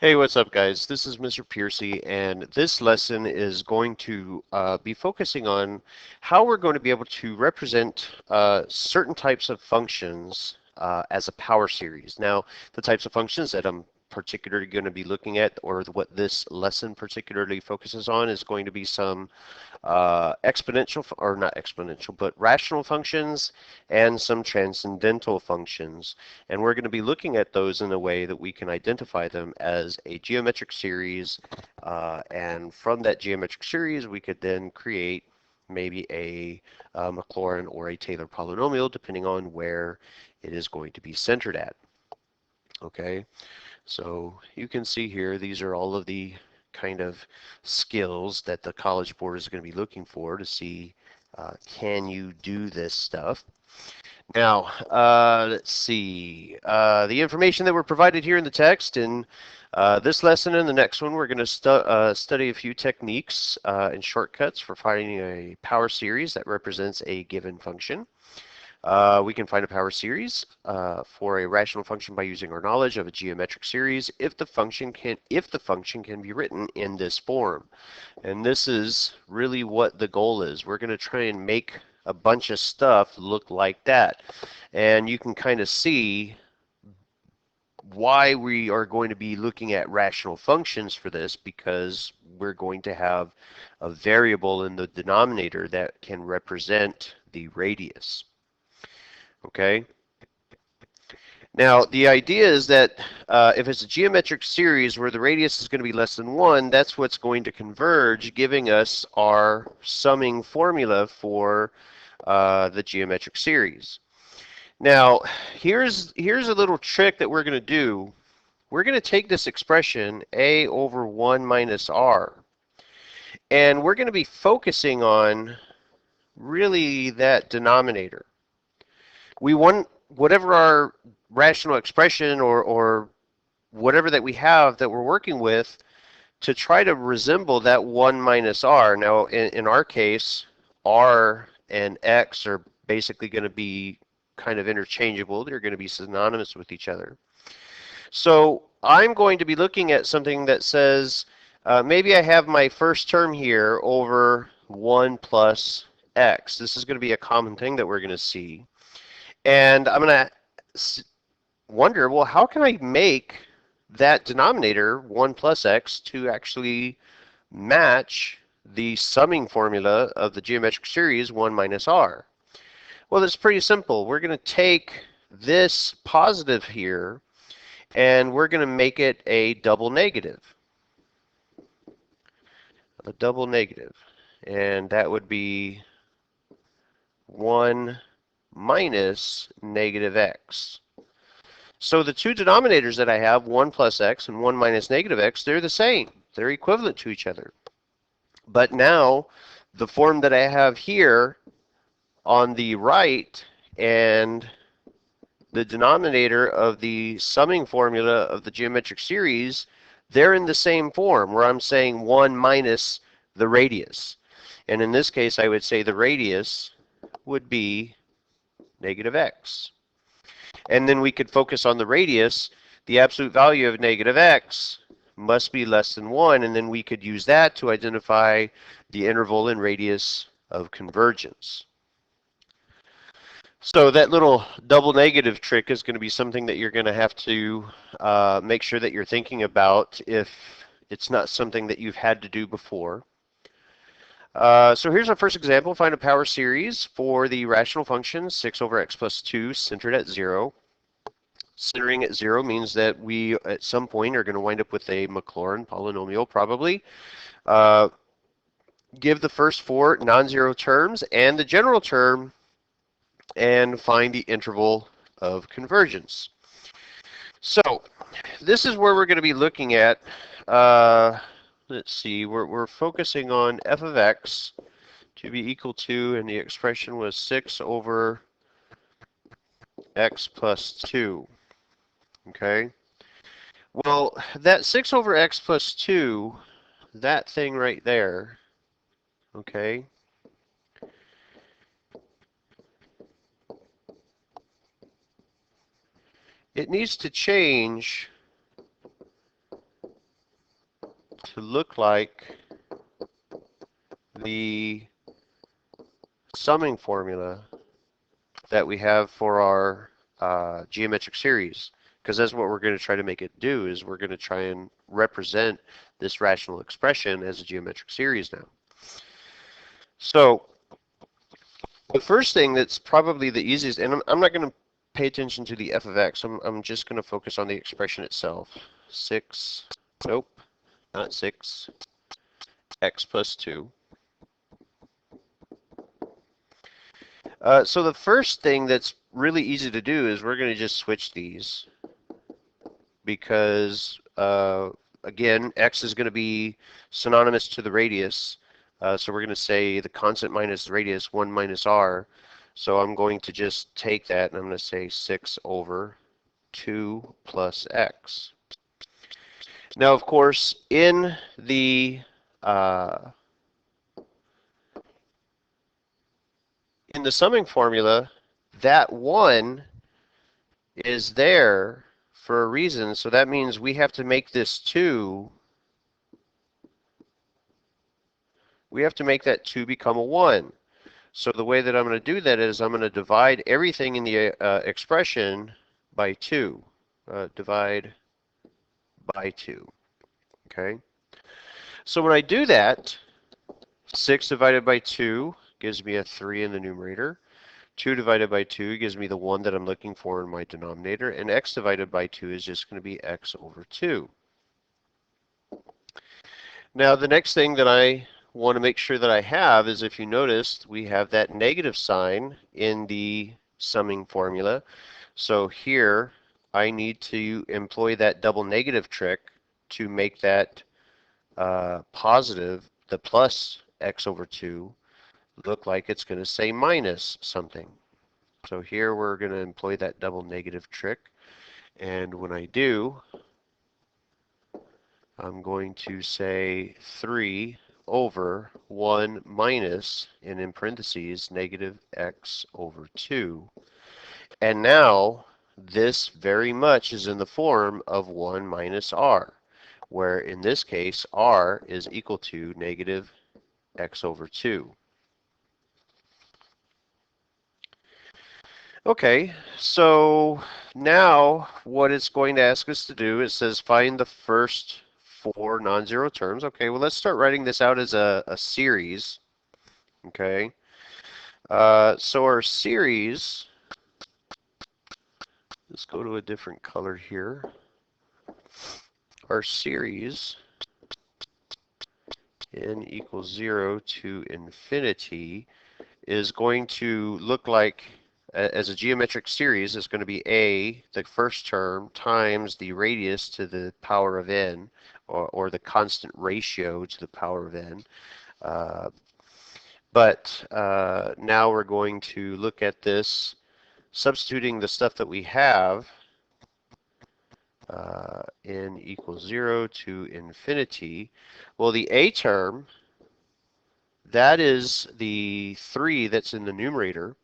Hey, what's up, guys? This is Mr. Piercy, and this lesson is going to be focusing on how we're going to be able to represent certain types of functions as a power series. Now, the types of functions that I'm particularly going to be looking at, or what this lesson particularly focuses on, is going to be some exponential, or not exponential, but rational functions and some transcendental functions. And we're going to be looking at those in a way that we can identify them as a geometric series. And from that geometric series, we could then create maybe a Maclaurin or a Taylor polynomial, depending on where it is going to be centered at. Okay, so you can see here, these are all of the kind of skills that the College Board is going to be looking for to see can you do this stuff. Now, let's see. The information that were provided here in the text in this lesson and the next one, we're going to study a few techniques and shortcuts for finding a power series that represents a given function. We can find a power series for a rational function by using our knowledge of a geometric series if the function can be written in this form. And this is really what the goal is. We're going to try and make a bunch of stuff look like that. And you can kind of see why we are going to be looking at rational functions for this, because we're going to have a variable in the denominator that can represent the radius. Okay. Now, the idea is that if it's a geometric series where the radius is going to be less than 1, that's what's going to converge, giving us our summing formula for the geometric series. Now, here's a little trick that we're going to do. We're going to take this expression, a over 1 minus r, and we're going to be focusing on really that denominator. We want whatever our rational expression or whatever that we have that we're working with to try to resemble that 1 minus r. Now, in our case, r and x are basically going to be kind of interchangeable. They're going to be synonymous with each other. So I'm going to be looking at something that says, maybe I have my first term here over 1 plus x. This is going to be a common thing that we're going to see. And I'm going to wonder, well, how can I make that denominator, 1 plus x, to actually match the summing formula of the geometric series 1 minus r? Well, it's pretty simple. We're going to take this positive here, and we're going to make it a double negative. A double negative. And that would be 1 minus negative x. So the two denominators that I have, 1 plus x and 1 minus negative x, they're the same. They're equivalent to each other. But now, the form that I have here on the right and the denominator of the summing formula of the geometric series, they're in the same form, where I'm saying 1 minus the radius. And in this case, I would say the radius would be negative x. And then we could focus on the radius. The absolute value of negative x must be less than 1, and then we could use that to identify the interval and radius of convergence. So that little double negative trick is going to be something that you're going to have to make sure that you're thinking about if it's not something that you've had to do before. So here's our first example. Find a power series for the rational function 6 over x plus 2 centered at 0. Centering at 0 means that we, at some point, are going to wind up with a Maclaurin polynomial, probably. Give the first 4 non-zero terms and the general term, and find the interval of convergence. So this is where we're going to be looking at, let's see, we're focusing on f of x to be equal to, and the expression was 6 over x plus 2. Okay. Well, that 6 over x plus 2, that thing right there, okay, it needs to change to look like the summing formula that we have for our geometric series, because that's what we're going to try to make it do, is we're going to try and represent this rational expression as a geometric series now. So the first thing that's probably the easiest, and I'm not going to pay attention to the f of x, I'm just going to focus on the expression itself. 6, nope, not 6, x plus 2. So the first thing that's really easy to do is we're going to just switch these, because again, x is going to be synonymous to the radius. So we're going to say the constant minus the radius, 1 minus r. So I'm going to just take that and I'm going to say 6 over 2 plus x. Now, of course, in the summing formula, that 1 is there for a reason, so that means we have to make this 2, we have to make that 2 become a 1. So the way that I'm going to do that is I'm going to divide everything in the expression by 2. Divide by 2. Okay? So when I do that, 6 divided by 2 gives me a 3 in the numerator. 2 divided by 2 gives me the 1 that I'm looking for in my denominator, and x divided by 2 is just going to be x over 2. Now the next thing that I want to make sure that I have is, if you noticed, we have that negative sign in the summing formula. So here I need to employ that double negative trick to make that positive, the plus x over 2, look like it's going to say minus something. So here we're going to employ that double negative trick, and when I do, I'm going to say 3 over 1 minus, and in parentheses, negative x over 2. And now this very much is in the form of 1 minus r, where in this case r is equal to negative x over 2. Okay, so now what it's going to ask us to do, it says find the first 4 non-zero terms. Okay, well, let's start writing this out as a series. Okay, so our series, let's go to a different color here. Our series, n equals 0 to infinity, is going to look like, as a geometric series, it's going to be a, the first term, times the radius to the power of n, or the constant ratio to the power of n. But now we're going to look at this, substituting the stuff that we have, n equals 0 to infinity. Well, the a term, that is the 3 that's in the numerator.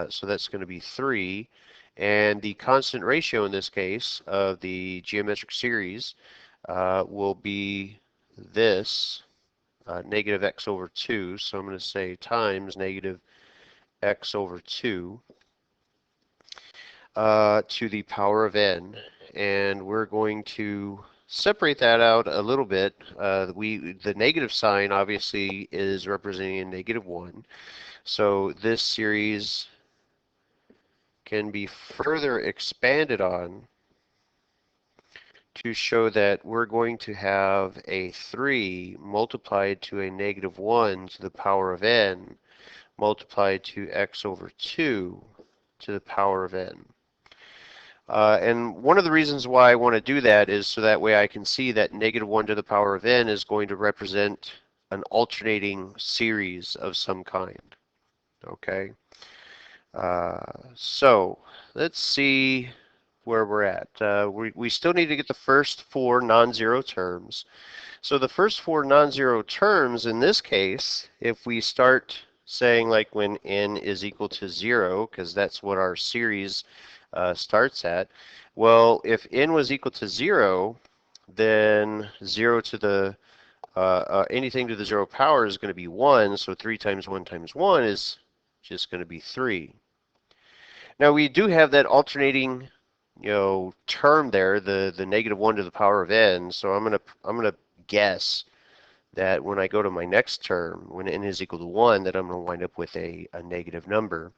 So that's going to be 3. And the constant ratio in this case of the geometric series will be this, negative x over 2. So I'm going to say times negative x over 2 to the power of n. And we're going to separate that out a little bit. The negative sign obviously is representing a negative 1. So this series can be further expanded on to show that we're going to have a 3 multiplied to a negative 1 to the power of n multiplied to x over 2 to the power of n. And one of the reasons why I want to do that is so that way I can see that negative 1 to the power of n is going to represent an alternating series of some kind. Okay, so let's see where we're at. We still need to get the first 4 non-zero terms. So the first 4 non-zero terms in this case, if we start saying like when n is equal to 0, because that's what our series starts at, well, if n was equal to 0, then 0 to the anything to the 0 power is going to be 1, so 3 times 1 times 1 is just going to be 3. Now we do have that alternating, term there, the -1 to the power of n. So I'm gonna guess that when I go to my next term, when n is equal to 1, that I'm going to wind up with a negative number.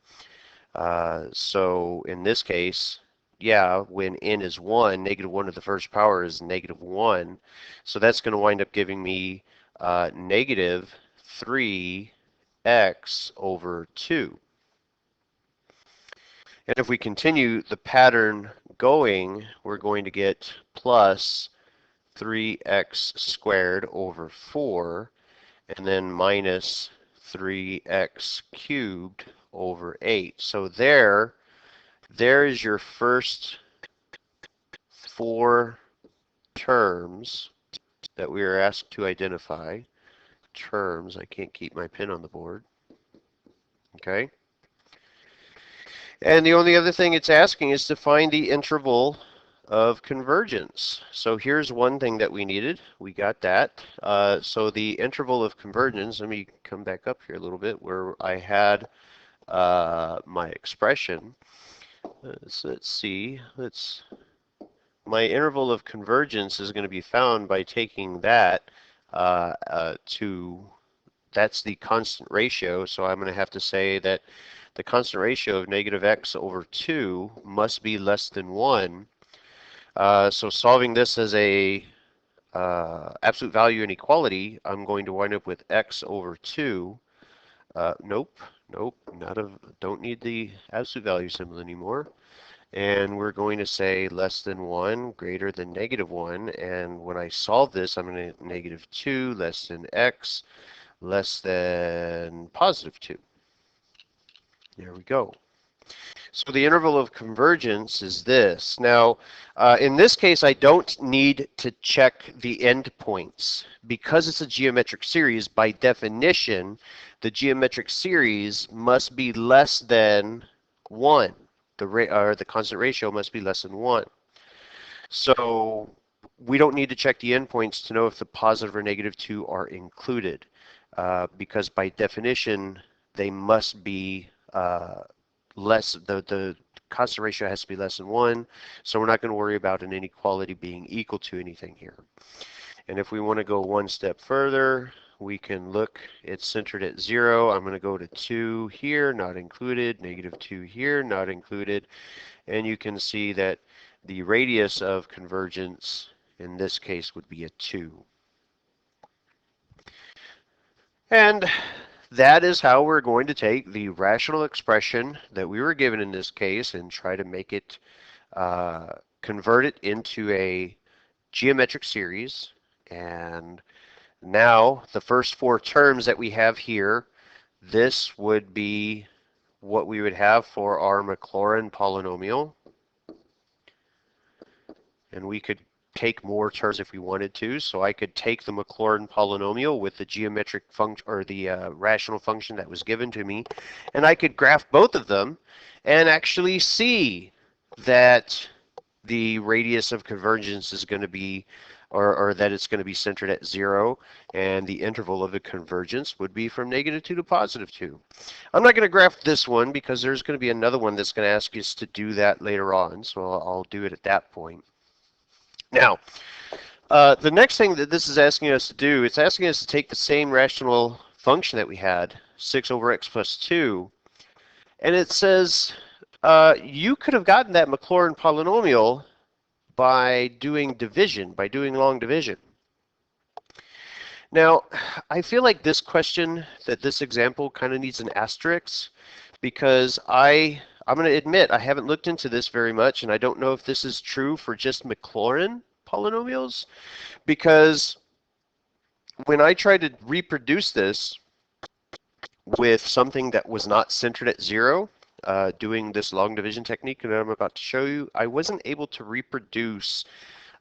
So in this case, yeah, when n is 1, -1 to the first power is -1. So that's going to wind up giving me negative 3x over 2. And if we continue the pattern going, we're going to get plus 3x squared over 4, and then minus 3x cubed over 8. So there is your first 4 terms that we are asked to identify. Terms, I can't keep my pen on the board. Okay. And the only other thing it's asking is to find the interval of convergence. So here's one thing that we needed. We got that. So the interval of convergence, let me come back up here a little bit where I had my expression. Let's see. My interval of convergence is going to be found by taking that that's the constant ratio. So I'm going to have to say that the constant ratio of -x over 2 must be less than 1. So solving this as a absolute value inequality, I'm going to wind up with x over 2. Nope, don't need the absolute value symbol anymore. And we're going to say less than 1, greater than -1. And when I solve this, I'm going to -2 less than x less than +2. There we go. So the interval of convergence is this. Now, in this case, I don't need to check the endpoints. Because it's a geometric series, by definition, the geometric series must be less than 1. The constant ratio must be less than 1. So we don't need to check the endpoints to know if the positive or -2 are included. Because by definition, they must be less, the constant ratio has to be less than 1, so we're not going to worry about an inequality being equal to anything here. And if we want to go one step further, we can look, it's centered at 0. I'm going to go to 2 here, not included, -2 here, not included, and you can see that the radius of convergence in this case would be a 2. And that is how we're going to take the rational expression that we were given in this case and try to make it, convert it into a geometric series. And now the first 4 terms that we have here, this would be what we would have for our Maclaurin polynomial. And we could take more terms if we wanted to. So I could take the Maclaurin polynomial with the geometric function or the rational function that was given to me, and I could graph both of them and actually see that the radius of convergence is going to be, or that it's going to be centered at 0, and the interval of the convergence would be from -2 to +2. I'm not going to graph this one because there's going to be another one that's going to ask us to do that later on, so I'll do it at that point. Now, the next thing that this is asking us to do, it's asking us to take the same rational function that we had, 6 over x plus 2, and it says you could have gotten that Maclaurin polynomial by doing division, by doing long division. Now, I feel like this question, that this example kind of needs an asterisk, because I'm going to admit I haven't looked into this very much, and I don't know if this is true for just Maclaurin polynomials, because when I tried to reproduce this with something that was not centered at 0, doing this long division technique that I'm about to show you, I wasn't able to reproduce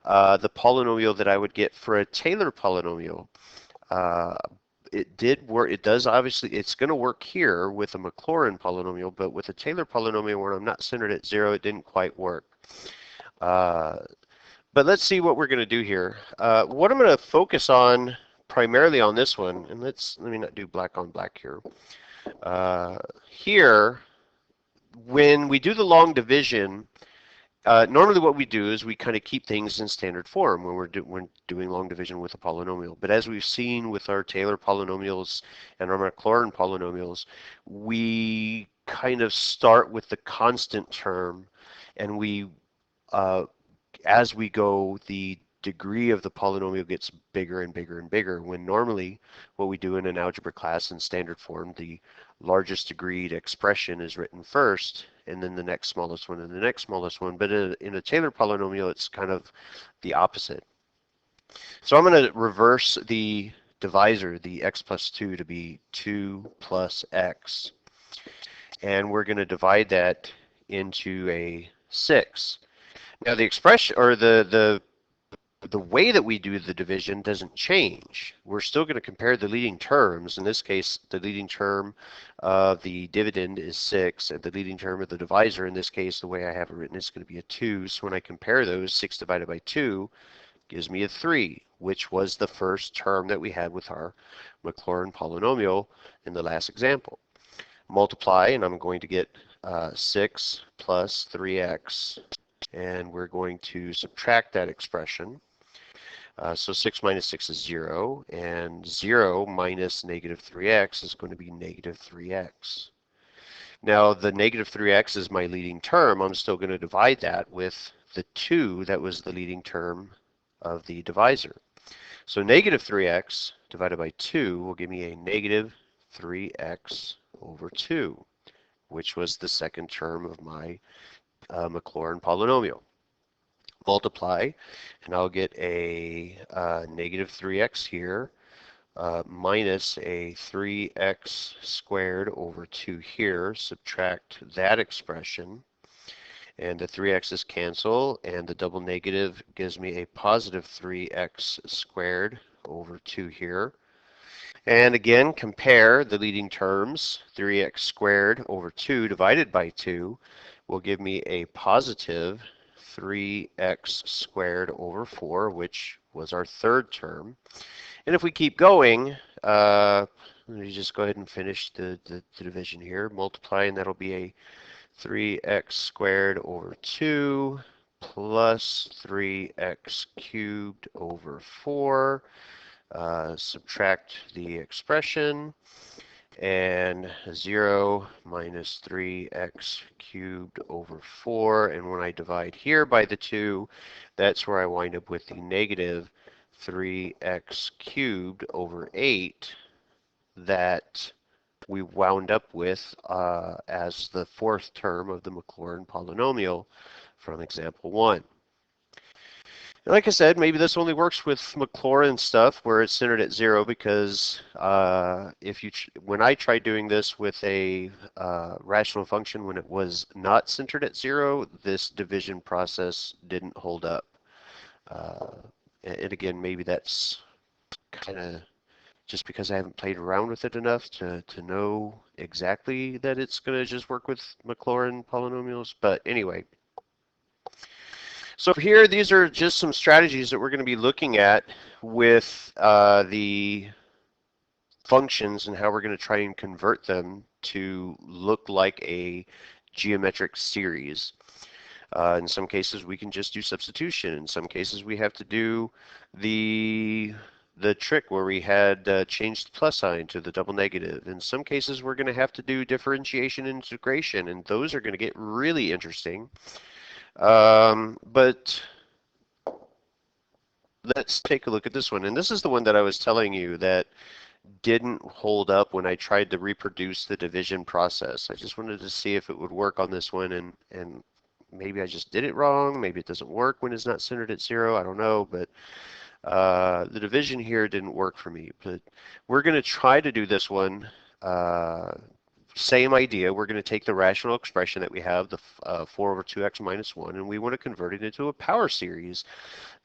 the polynomial that I would get for a Taylor polynomial. It did work. It does, obviously, it's going to work here with a Maclaurin polynomial, but with a Taylor polynomial where I'm not centered at 0, it didn't quite work. But let's see what we're going to do here. What I'm going to focus on primarily on this one, and let me not do black on black here. Here, when we do the long division, normally what we do is we kind of keep things in standard form when we're doing long division with a polynomial. But as we've seen with our Taylor polynomials and our Maclaurin polynomials, we kind of start with the constant term, and as we go, the degree of the polynomial gets bigger and bigger and bigger, when normally what we do in an algebra class in standard form, the largest degreed expression is written first, and then the next smallest one and the next smallest one. But in a Taylor polynomial, it's kind of the opposite. So I'm going to reverse the divisor, the x plus 2, to be 2 plus x. And we're going to divide that into a 6. Now the expression, or the way that we do the division doesn't change. We're still going to compare the leading terms. In this case, the leading term of the dividend is 6, and the leading term of the divisor, in this case, the way I have it written, is going to be a 2. So when I compare those, 6 divided by 2 gives me a 3, which was the first term that we had with our Maclaurin polynomial in the last example. Multiply, and I'm going to get 6 plus 3x, and we're going to subtract that expression. So 6 minus 6 is 0, and 0 minus negative 3x is going to be negative 3x. Now the negative 3x is my leading term. I'm still going to divide that with the 2 that was the leading term of the divisor. So negative 3x divided by 2 will give me a negative 3x over 2, which was the second term of my Maclaurin polynomial. Multiply, and I'll get a negative 3x here, minus a 3x squared over 2 here. Subtract that expression, and the 3x's cancel, and the double negative gives me a positive 3x squared over 2 here. And again, compare the leading terms. 3x squared over 2 divided by 2 will give me a positive 3x squared over 4, which was our third term. And if we keep going, let me just go ahead and finish the division here. Multiply, and that'll be a 3x squared over 2 plus 3x cubed over 4. Subtract the expression, and 0 minus 3x cubed over 4, and when I divide here by the 2, that's where I wind up with the negative 3x cubed over 8 that we wound up with as the fourth term of the Maclaurin polynomial from example 1. Like I said, maybe this only works with Maclaurin stuff where it's centered at 0, because when I tried doing this with a rational function when it was not centered at 0, this division process didn't hold up. And again, maybe that's kind of just because I haven't played around with it enough to know exactly that it's going to just work with Maclaurin polynomials. But anyway. So here, these are just some strategies that we're going to be looking at with the functions and how we're going to try and convert them to look like a geometric series. In some cases, we can just do substitution. In some cases, we have to do the trick where we had changed the plus sign to the double negative. In some cases, we're going to have to do differentiation and integration, and those are going to get really interesting. But let's take a look at this one. And this is the one that I was telling you that didn't hold up when I tried to reproduce the division process. I just wanted to see if it would work on this one, and maybe I just did it wrong. Maybe it doesn't work when it's not centered at 0. I don't know, but the division here didn't work for me. But we're going to try to do this one. Same idea. We're going to take the rational expression that we have, the 4 over 2x minus 1, and we want to convert it into a power series.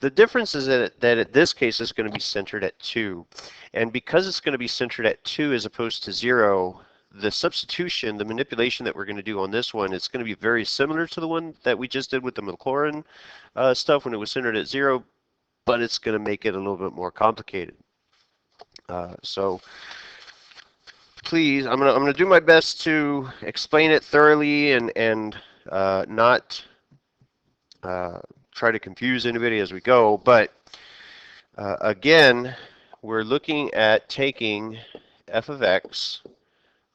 The difference is that in this case it's going to be centered at 2. And because it's going to be centered at 2 as opposed to 0, the substitution, the manipulation that we're going to do on this one, it's going to be very similar to the one that we just did with the Maclaurin stuff when it was centered at 0, but it's going to make it a little bit more complicated. So please, I'm going to do my best to explain it thoroughly and not try to confuse anybody as we go. But again, we're looking at taking f of x,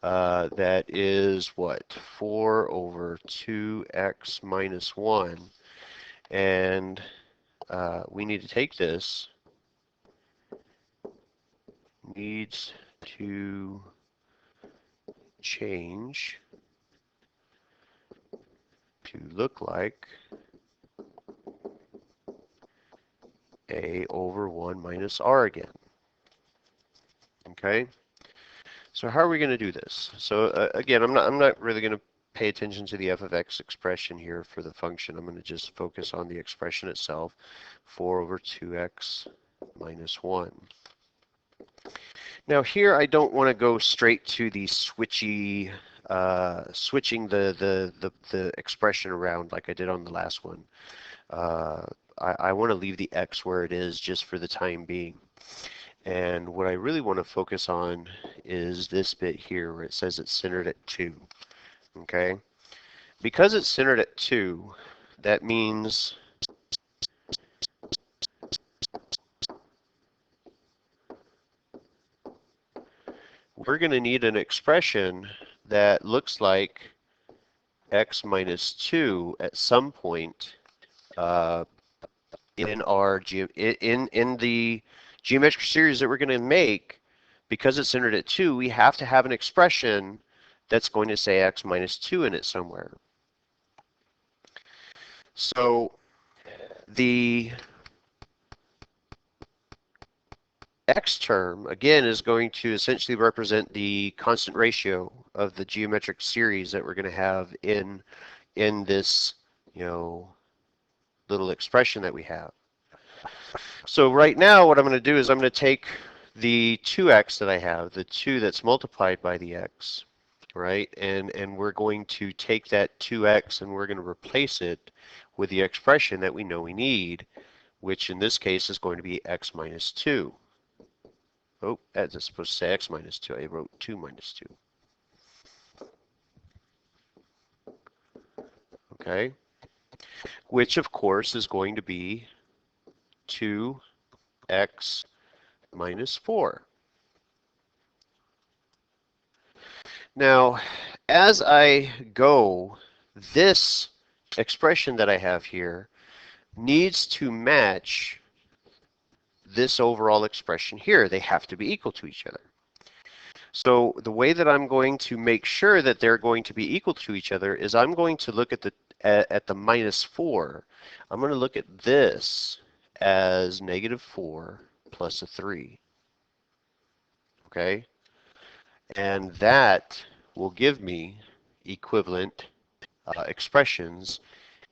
that is what? 4 over 2x minus 1. And we need to take this, needs to change to look like a over 1 minus r again. Okay? So how are we going to do this? So again, I'm not really going to pay attention to the f of x expression here for the function. I'm going to just focus on the expression itself, 4 over 2x minus 1. Now here I don't want to go straight to the switching the expression around like I did on the last one. I want to leave the x where it is just for the time being. And what I really want to focus on is this bit here where it says it's centered at 2. Okay? Because it's centered at 2, that means we're going to need an expression that looks like x minus 2 at some point in the geometric series that we're going to make. Because it's centered at 2, we have to have an expression that's going to say x minus 2 in it somewhere. So the x term, again, is going to essentially represent the constant ratio of the geometric series that we're going to have in this, little expression that we have. So right now, what I'm going to do is I'm going to take the 2x that I have, the 2 that's multiplied by the x, right? And we're going to take that 2x and we're going to replace it with the expression that we know we need, which in this case is going to be x minus 2. Oh, that's supposed to say x minus 2. I wrote 2 minus 2. Okay? Which, of course, is going to be 2x minus 4. Now, as I go, this expression that I have here needs to match this overall expression here. They have to be equal to each other. So the way that I'm going to make sure that they're going to be equal to each other is I'm going to look at the minus 4. I'm going to look at this as negative 4 plus a 3. Okay? And that will give me equivalent expressions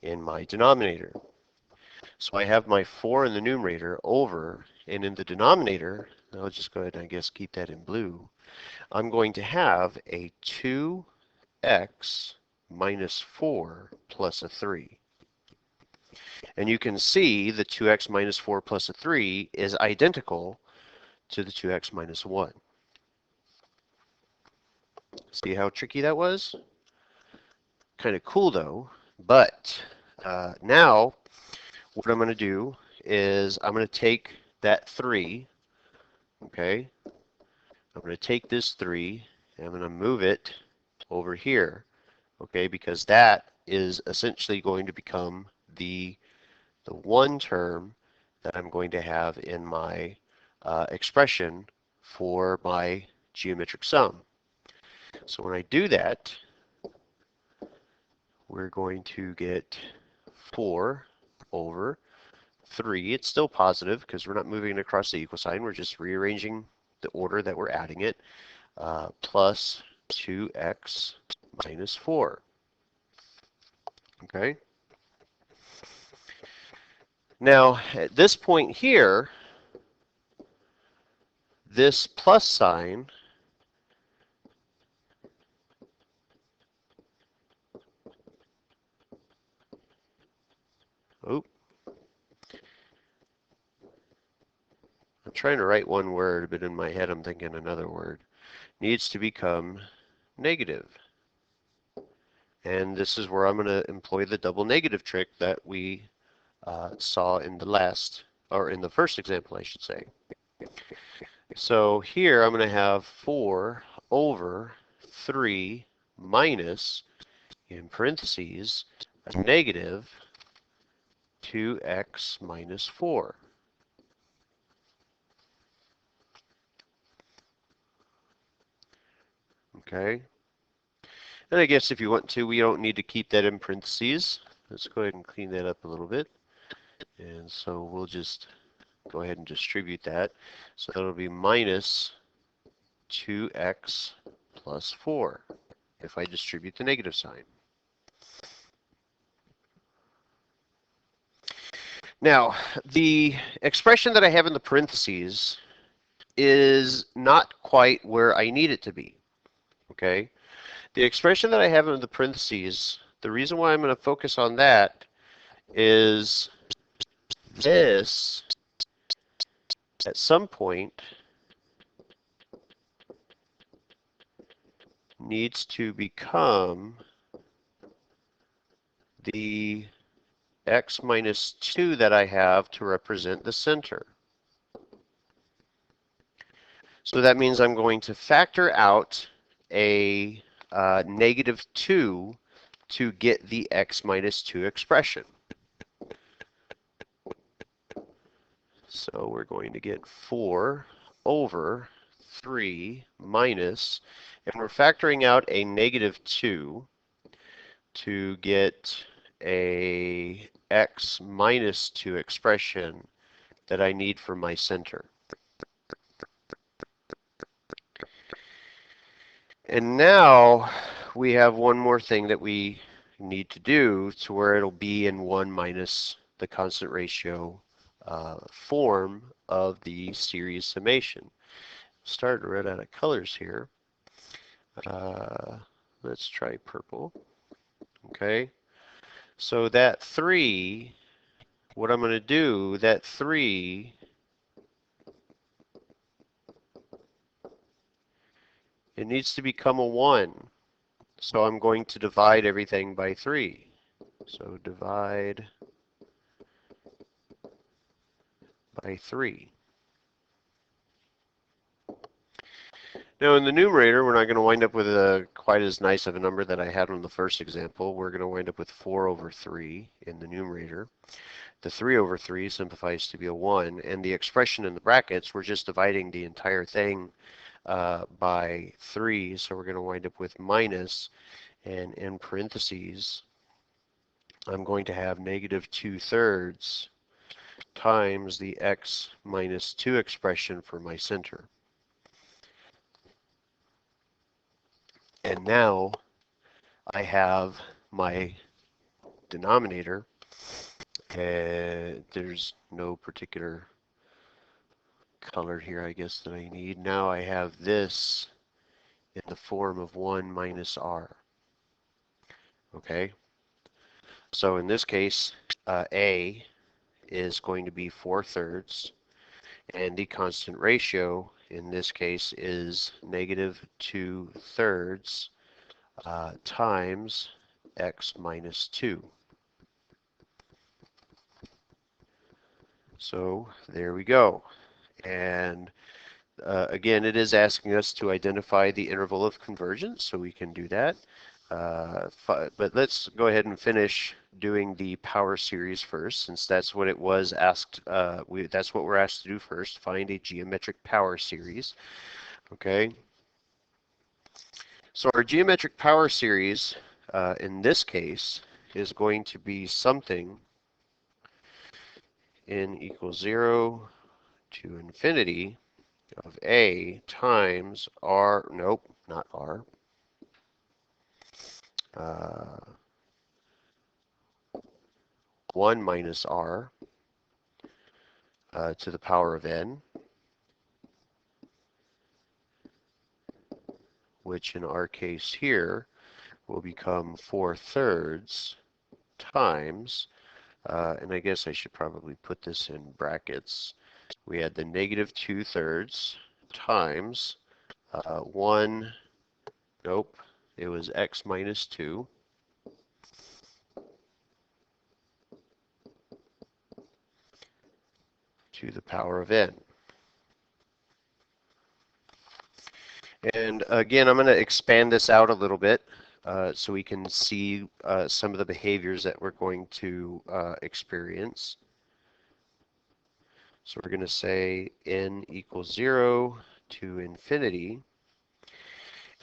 in my denominator. So I have my 4 in the numerator over, and in the denominator, I'll just go ahead and I guess keep that in blue, I'm going to have a 2x minus 4 plus a 3. And you can see the 2x minus 4 plus a 3 is identical to the 2x minus 1. See how tricky that was? Kind of cool though, but now what I'm going to do is I'm going to take that 3, okay? I'm going to take this 3 and I'm going to move it over here, okay? Because that is essentially going to become the one term that I'm going to have in my expression for my geometric sum. So when I do that, we're going to get 4 over 3. It's still positive because we're not moving it across the equal sign. We're just rearranging the order that we're adding it, plus 2x minus 4. Okay? Now, at this point here, this plus sign I'm trying to write one word, but in my head I'm thinking another word, needs to become negative. And this is where I'm going to employ the double negative trick that we saw in the last, or in the first example, I should say. So here I'm going to have 4 over 3 minus, in parentheses, a negative 2x minus 4. Okay? And I guess if you want to, we don't need to keep that in parentheses. Let's go ahead and clean that up a little bit. And so we'll just go ahead and distribute that. So that'll be minus 2x plus 4 if I distribute the negative sign. Now, the expression that I have in the parentheses is not quite where I need it to be. Okay? The expression that I have in the parentheses, the reason why I'm going to focus on that is this, at some point, needs to become the x minus 2 that I have to represent the center. So that means I'm going to factor out a negative 2 to get the x minus 2 expression. So we're going to get 4 over 3 minus, and we're factoring out a negative 2 to get a x minus 2 expression that I need for my center. And now we have one more thing that we need to do to where it'll be in 1 minus the constant ratio form of the series summation. Start to run out of colors here. Let's try purple. Okay, so that 3, what I'm going to do, that 3 it needs to become a 1. So I'm going to divide everything by 3. So divide by 3. Now in the numerator, we're not going to wind up with quite as nice of a number that I had on the first example. We're going to wind up with 4 over 3 in the numerator. The 3 over 3 simplifies to be a 1, and the expression in the brackets, we're just dividing the entire thing by 3, so we're going to wind up with minus, and in parentheses, I'm going to have negative 2/3 times the x minus 2 expression for my center. And now I have my denominator, and there's no particular color here, I guess, that I need. Now I have this in the form of 1 minus r. Okay? So in this case, a is going to be 4/3, and the constant ratio in this case is negative 2/3 times x minus 2. So there we go. And again, it is asking us to identify the interval of convergence, so we can do that. But let's go ahead and finish doing the power series first, since that's what it was asked. That's what we're asked to do first, find a geometric power series. Okay. So our geometric power series, in this case, is going to be something n equals 0 to infinity of a times r, nope, not r, 1 minus r to the power of n, which in our case here will become 4/3 times, and I guess I should probably put this in brackets, we had the negative 2/3 times 1, nope, it was x minus 2 to the power of n. And again, I'm going to expand this out a little bit so we can see some of the behaviors that we're going to experience. So we're going to say n equals 0 to infinity.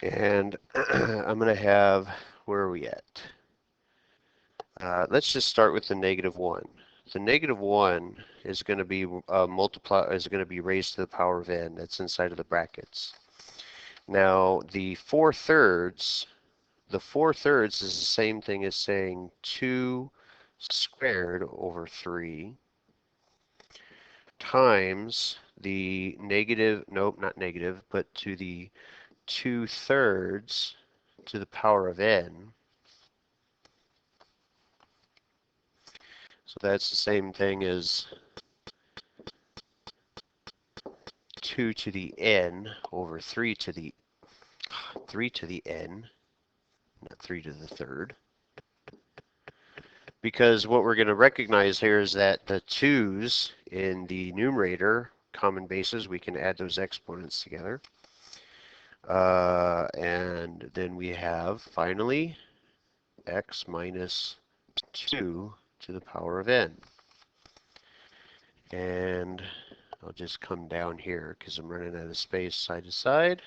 And I'm going to have, where are we at? Let's just start with the negative 1. The negative 1 is going to be raised to the power of n. That's inside of the brackets. Now the 4/3 is the same thing as saying 2 squared over 3 times the negative, nope, not negative, but to the 2/3 to the power of n. So that's the same thing as 2 to the n over 3 to the n, not 3 to the third. Because what we're going to recognize here is that the 2's in the numerator, common bases, we can add those exponents together. And then we have, finally, x minus 2 to the power of n. And I'll just come down here because I'm running out of space side to side.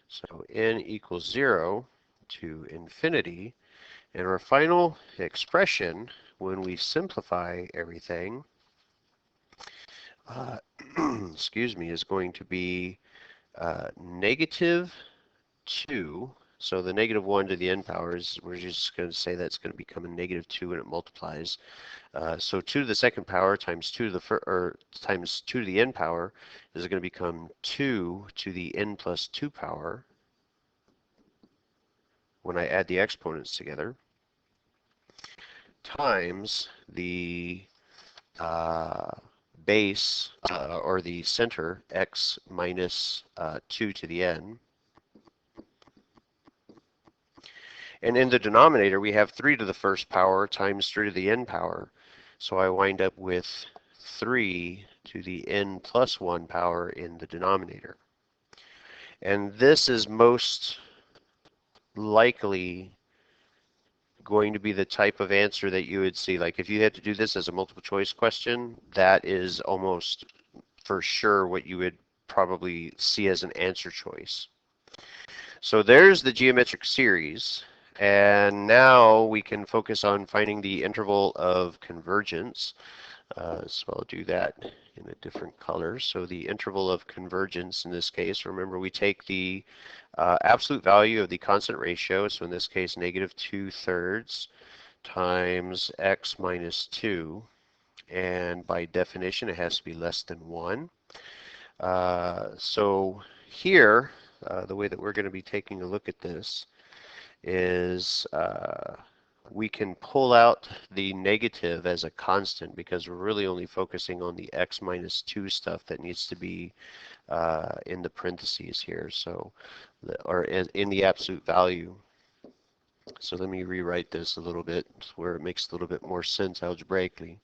So n equals 0 to infinity. And our final expression, when we simplify everything, excuse me, is going to be negative 2. So the negative 1 to the n powers, we're just going to say that's going to become a negative 2 when it multiplies. So 2 to the second power times 2 to the times 2 to the n power is going to become 2 to the n plus 2 power when I add the exponents together, times the base, or the center, x minus 2 to the n. And in the denominator, we have 3 to the first power times 3 to the n power. So I wind up with 3 to the n plus 1 power in the denominator. And this is most likely going to be the type of answer that you would see. Like if you had to do this as a multiple choice question, that is almost for sure what you would probably see as an answer choice. So there's the geometric series, and now we can focus on finding the interval of convergence. So I'll do that in a different color. So the interval of convergence in this case, remember we take the absolute value of the constant ratio, so in this case negative 2/3 times x minus 2, and by definition it has to be less than 1. So here, the way that we're going to be taking a look at this is we can pull out the negative as a constant because we're really only focusing on the x minus 2 stuff that needs to be in the parentheses here, so, or in the absolute value. So let me rewrite this a little bit where it makes a little bit more sense algebraically.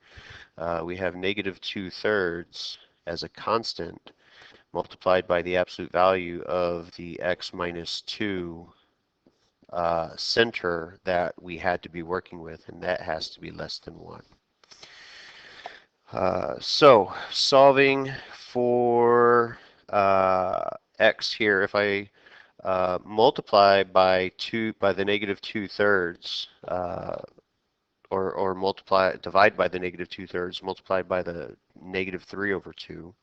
We have negative 2/3 as a constant multiplied by the absolute value of the x minus 2 center that we had to be working with, and that has to be less than 1. So solving for x here, if I multiply by the negative 2/3, or divide by the negative 2/3 multiplied by the negative 3/2,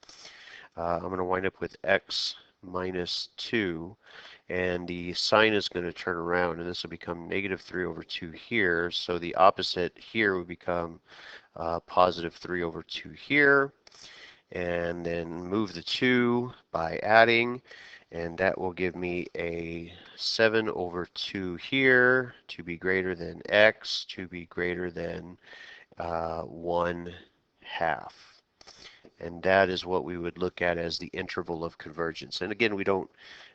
I'm going to wind up with x minus 2, and the sign is going to turn around, and this will become negative 3/2 here. So the opposite here would become positive 3/2 here, and then move the 2 by adding, and that will give me a 7/2 here to be greater than x to be greater than 1/2. And that is what we would look at as the interval of convergence. And again, we don't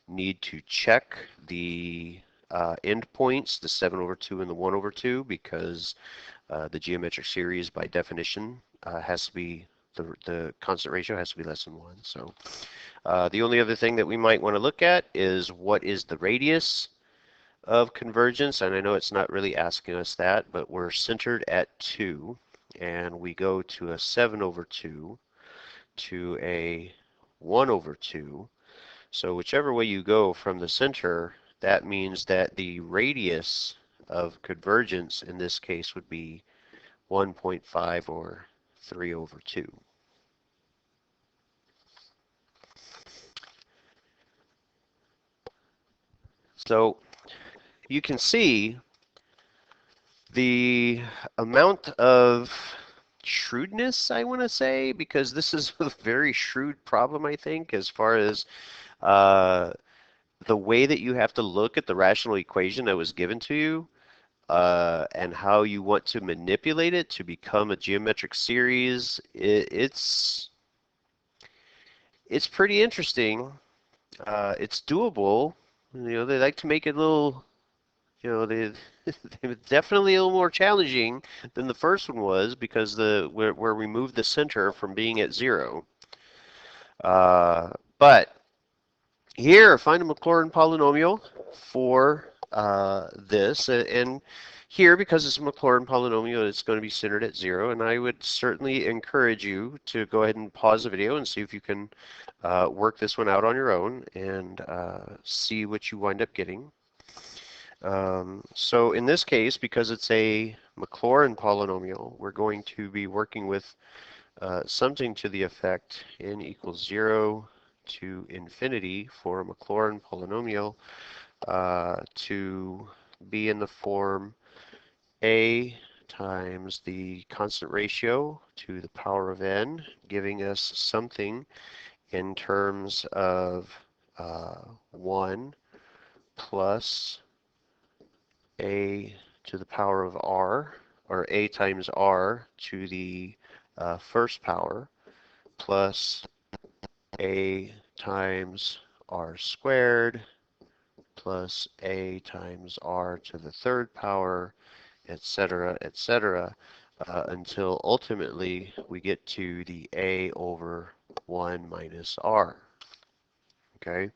need to check the endpoints, the 7 over 2 and the 1 over 2, because the geometric series by definition has to be, the constant ratio has to be less than 1. So the only other thing that we might want to look at is what is the radius of convergence, and I know it's not really asking us that, but we're centered at 2, and we go to a 7 over 2 to a 1 over 2. So whichever way you go from the center, that means that the radius of convergence in this case would be 1.5 or 3 over 2. So you can see the amount of shrewdness, I want to say, because this is a very shrewd problem, I think, as far as the way that you have to look at the rational equation that was given to you and how you want to manipulate it to become a geometric series. It's pretty interesting. It's doable. You know, they like to make it a little, you know, they definitely a little more challenging than the first one was because where we moved the center from being at 0. But here, find a Maclaurin polynomial for this, and here, because it's a Maclaurin polynomial, it's going to be centered at 0, and I would certainly encourage you to go ahead and pause the video and see if you can work this one out on your own and see what you wind up getting. So in this case, because it's a Maclaurin polynomial, we're going to be working with something to the effect n equals 0 to infinity for a Maclaurin polynomial to be in the form a times the constant ratio to the power of n, giving us something in terms of 1 plus a to the power of r, or a times r to the first power, plus a times r squared plus a times r to the third power, etc., etc., until ultimately we get to the a over 1 minus r. Okay?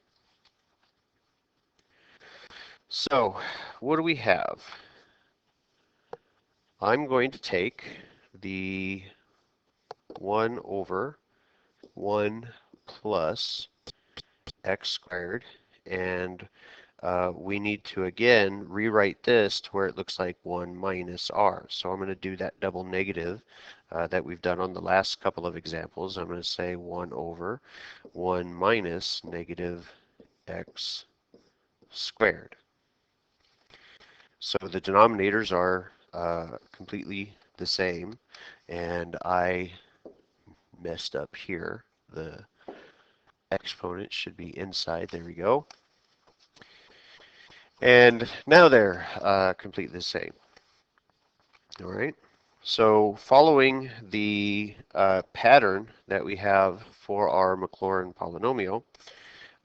So, what do we have? I'm going to take the 1 over 1 plus x squared, and we need to again rewrite this to where it looks like 1 minus r. So I'm going to do that double negative that we've done on the last couple of examples. I'm going to say 1 over 1 minus negative x squared. So the denominators are completely the same, and I messed up here. The exponent should be inside. There we go. And now they're completely the same. All right. So following the pattern that we have for our Maclaurin polynomial,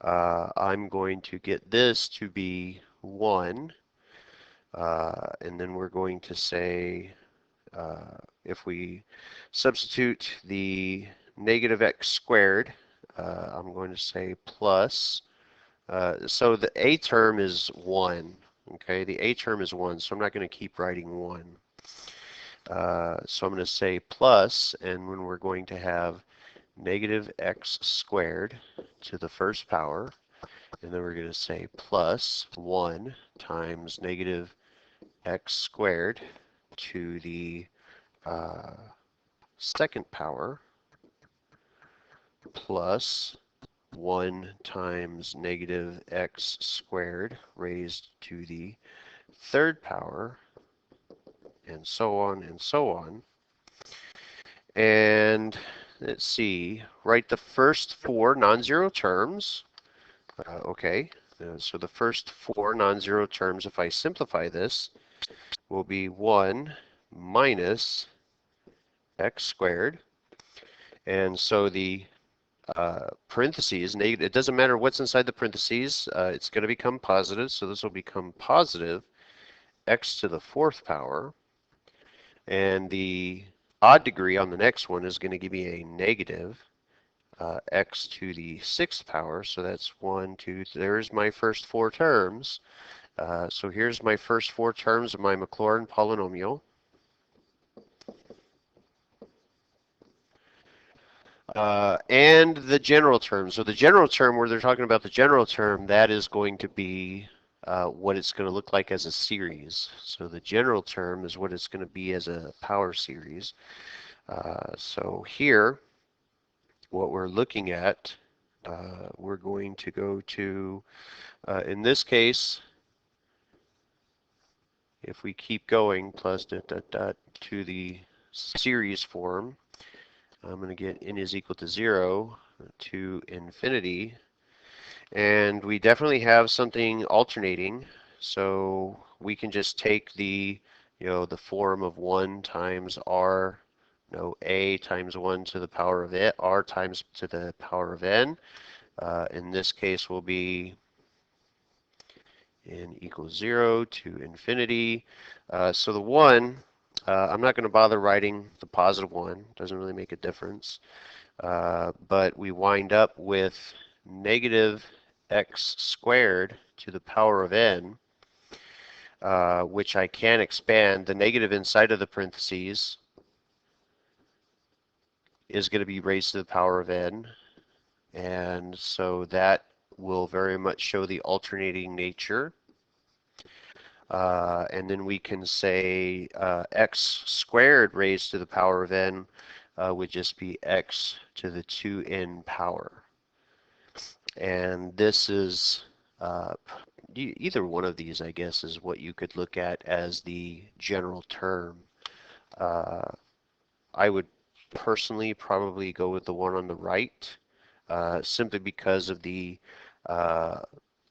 I'm going to get this to be 1. And then we're going to say, if we substitute the negative x squared, I'm going to say plus. So the a term is 1. Okay, the a term is 1, so I'm not going to keep writing 1. So I'm going to say plus, and when we're going to have negative x squared to the first power, and then we're going to say plus 1 times negative x squared to the second power, plus 1 times negative x squared raised to the third power, and so on and so on. And let's see, write the first 4 non-zero terms. Okay, so the first 4 non-zero terms, if I simplify this, will be 1 minus x squared. And so the parentheses, negative, it doesn't matter what's inside the parentheses, it's going to become positive. So this will become positive x to the 4th power. And the odd degree on the next one is going to give me a negative x to the 6th power. So that's 1, 2, there's my first 4 terms. So here's my first 4 terms of my Maclaurin polynomial. And the general term. So the general term, where they're talking about the general term, that is going to be what it's going to look like as a series. So the general term is what it's going to be as a power series. So here, what we're looking at, we're going to go to, in this case, if we keep going, plus dot dot dot to the series form, I'm going to get n is equal to 0 to infinity. And we definitely have something alternating. So we can just take the, the form of 1 times r, a times 1 to the power of it, r times to the power of n. In this case will be n equals 0 to infinity. So the 1, I'm not going to bother writing the positive 1. Doesn't really make a difference. But we wind up with negative x squared to the power of n, which I can expand. The negative inside of the parentheses is going to be raised to the power of n. And so that will very much show the alternating nature. And then we can say x squared raised to the power of n would just be x to the 2n power. And this is either one of these, I guess, is what you could look at as the general term. I would personally probably go with the one on the right, simply because of the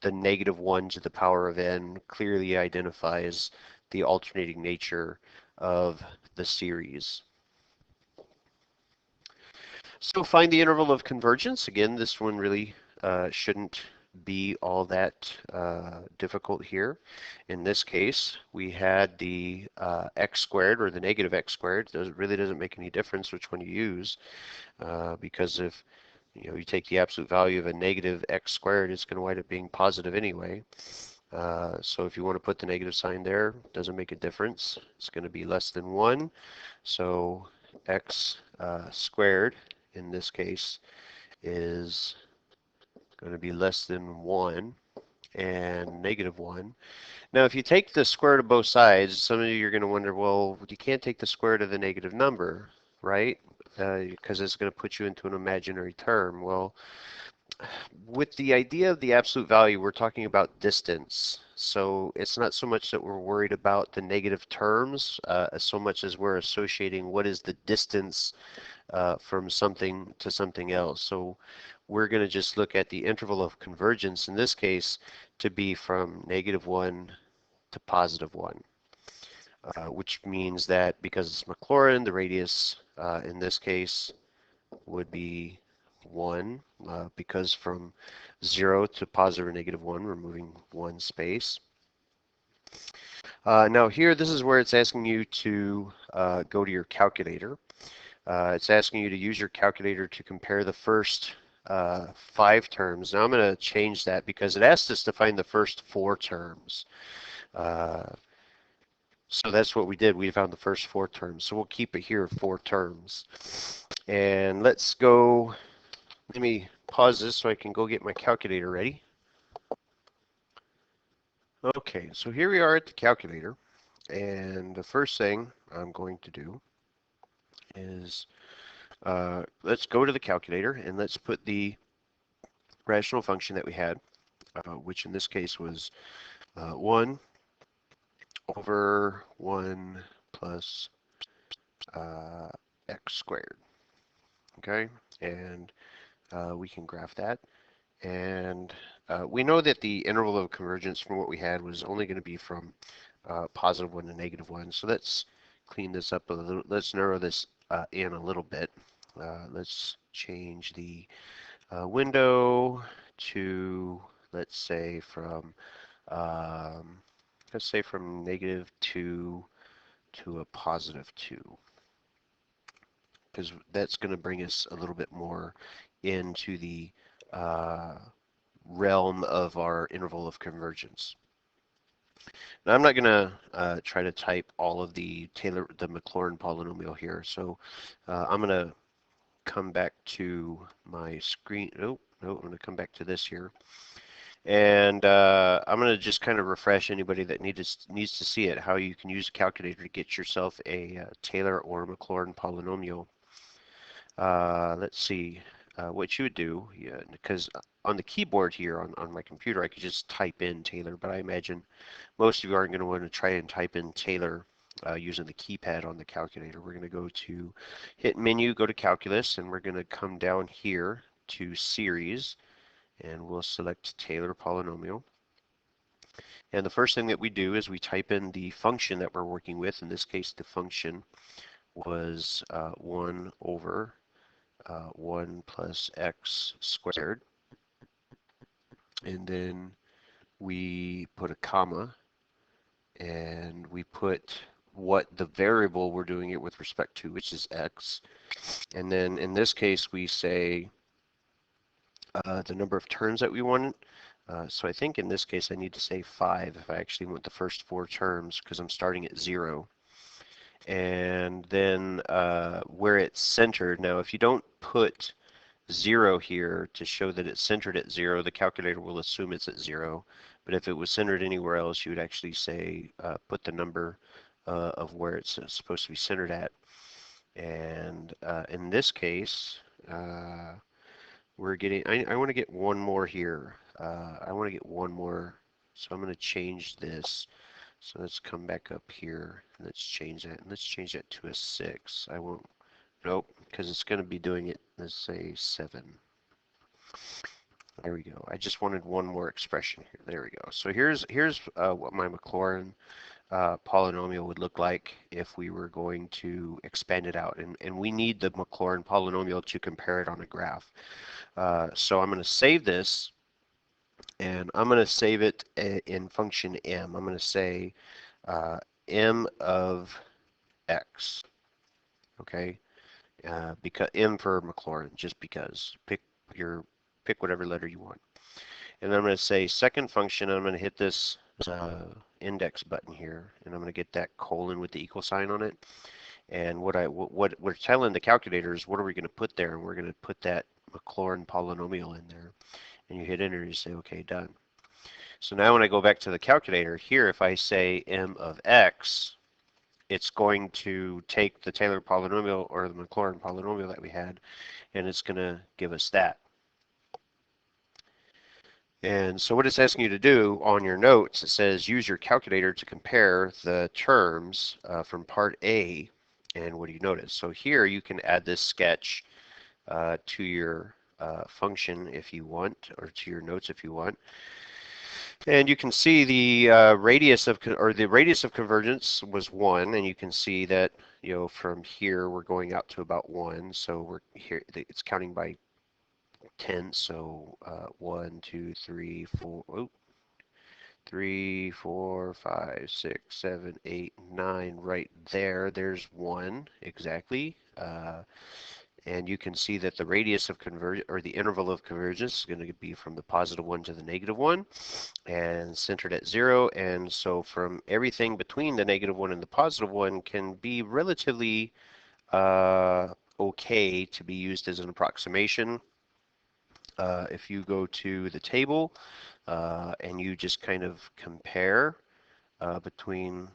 negative 1 to the power of n clearly identifies the alternating nature of the series. So find the interval of convergence. Again, this one really shouldn't be all that difficult here. In this case, we had the x squared, or the negative x squared. It really doesn't make any difference which one you use, because if you take the absolute value of a negative x squared, it's going to wind up being positive anyway. So if you want to put the negative sign there, it doesn't make a difference. It's going to be less than 1. So x squared in this case is going to be less than 1 and negative 1. Now if you take the square root of both sides, some of you are going to wonder, well, you can't take the square root of the negative number, right? Because it's going to put you into an imaginary term. Well, with the idea of the absolute value, we're talking about distance. So it's not so much that we're worried about the negative terms, as so much as we're associating what is the distance from something to something else. So we're going to just look at the interval of convergence in this case to be from negative 1 to positive 1, which means that because it's Maclaurin, the radius in this case would be 1, because from 0 to positive or negative 1, we're moving 1 space. Now here, this is where it's asking you to go to your calculator. It's asking you to use your calculator to compare the first 5 terms. Now I'm going to change that because it asked us to find the first 4 terms. So that's what we did. We found the first 4 terms. So we'll keep it here, 4 terms. And let's go, let me pause this so I can go get my calculator ready. Okay, so here we are at the calculator. And the first thing I'm going to do is let's go to the calculator and let's put the rational function that we had, which in this case was 1 over 1 plus x squared. Okay, and we can graph that. And we know that the interval of convergence from what we had was only going to be from positive 1 to negative 1. So let's clean this up a little. Let's narrow this in a little bit. let's change the window to, let's say from -2 to a +2, because that's going to bring us a little bit more into the uh, realm of our interval of convergence. Now, I'm not going to try to type all of the Maclaurin polynomial here, so I'm going to come back to my screen. Oh, no, I'm going to come back to this here. And I'm going to just kind of refresh anybody that needs to see it, how you can use a calculator to get yourself a Taylor or Maclaurin polynomial. Let's see what you would do, yeah, because on the keyboard here on my computer, I could just type in Taylor, but I imagine most of you aren't going to want to try and type in Taylor using the keypad on the calculator. We're going to go to hit menu, go to calculus, and we're going to come down here to series, and we'll select Taylor polynomial. And the first thing that we do is we type in the function that we're working with. In this case, the function was 1 over 1 plus x squared. And then we put a comma, and we put what the variable we're doing it with respect to, which is x. And then in this case, we say the number of terms that we want. So I think in this case I need to say 5 if I actually want the first 4 terms, because I'm starting at 0. And then where it's centered, now if you don't put 0 here to show that it's centered at 0, the calculator will assume it's at 0. But if it was centered anywhere else, you would actually say put the number of where it's supposed to be centered at. And in this case, we're getting, I want to get one more here. I want to get one more, so I'm going to change this. So let's come back up here. Let's change that. Let's change that to a 6. I won't, nope, because it's going to be doing it, let's say 7. There we go. I just wanted one more expression here. There we go. So here's what my Maclaurin polynomial would look like if we were going to expand it out. And we need the Maclaurin polynomial to compare it on a graph. So I'm going to save this, and I'm going to save it in function m. I'm going to say m of x, okay? Because m for Maclaurin, just because. Pick whatever letter you want. And I'm going to say second function, I'm going to hit this index button here, and I'm going to get that colon with the equal sign on it. And what we're telling the calculator is what are we going to put there, and we're going to put that Maclaurin polynomial in there. And you hit enter and you say, okay, done. So now when I go back to the calculator here, if I say m of x, it's going to take the Taylor polynomial or the Maclaurin polynomial that we had, and it's going to give us that. And so what it's asking you to do on your notes, it says use your calculator to compare the terms from part A. And what do you notice? So here you can add this sketch to your function if you want, or to your notes if you want. And you can see the radius of convergence was 1, and you can see that from here we're going out to about 1. So we're here. It's counting by 10. So 1, 2, 3, 4. Oh, 3, 4, 5, 6, 7, 8, 9. Right there. There's 1 exactly. And you can see that the radius of the interval of convergence is going to be from the +1 to the -1, and centered at 0. And so from everything between the -1 and the +1 can be relatively okay to be used as an approximation. If you go to the table and you just kind of compare between,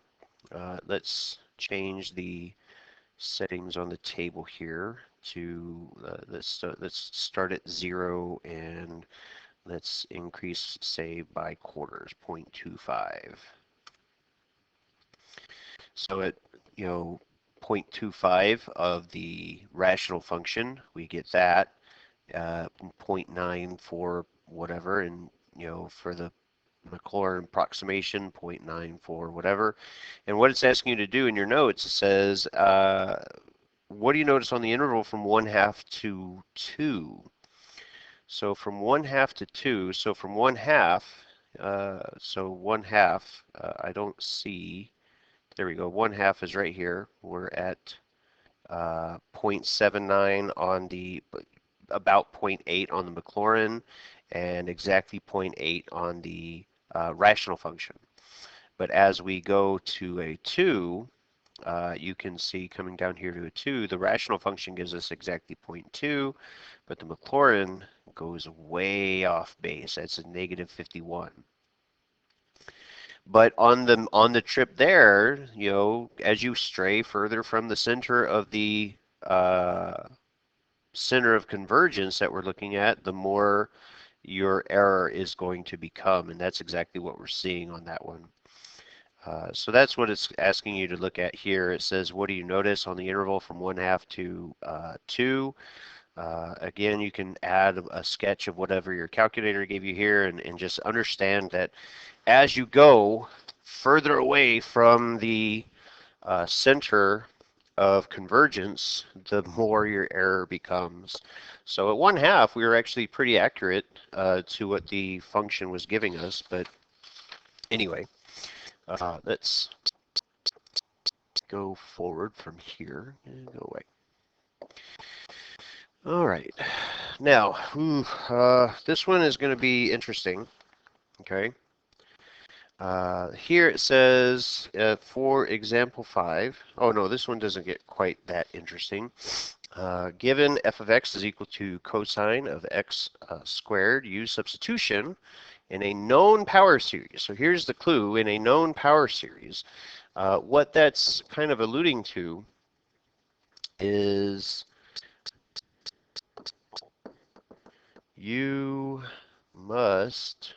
let's change the settings on the table here to let's start at 0, and let's increase, say, by quarters, 0.25. So at 0.25 of the rational function, we get that 0.9 for whatever, and for the Maclaurin approximation, 0.94 whatever. And what it's asking you to do in your notes, it says what do you notice on the interval from 1/2 to 2? So from 1/2 to 2, so from 1/2, so 1/2, I don't see, there we go, 1/2 is right here. We're at 0.79 on the, about 0.8 on the Maclaurin, and exactly 0.8 on the rational function. But as we go to a 2, you can see coming down here to a 2, the rational function gives us exactly 0.2, but the Maclaurin goes way off base. That's a -51. But on the trip there, you know, as you stray further from the center of the center of convergence that we're looking at, the more your error is going to become, and that's exactly what we're seeing on that one. So that's what it's asking you to look at here. It says, what do you notice on the interval from 1/2 to 2? Again, you can add a sketch of whatever your calculator gave you here, and just understand that as you go further away from the center of convergence, the more your error becomes. So at 1/2, we were actually pretty accurate to what the function was giving us. But anyway, let's go forward from here and go away. All right. Now, this one is going to be interesting. Okay. Here it says, for example 5. Oh no, this one doesn't get quite that interesting. Given f of x is equal to cosine of x squared, use substitution in a known power series. So here's the clue, in a known power series. What that's kind of alluding to is you must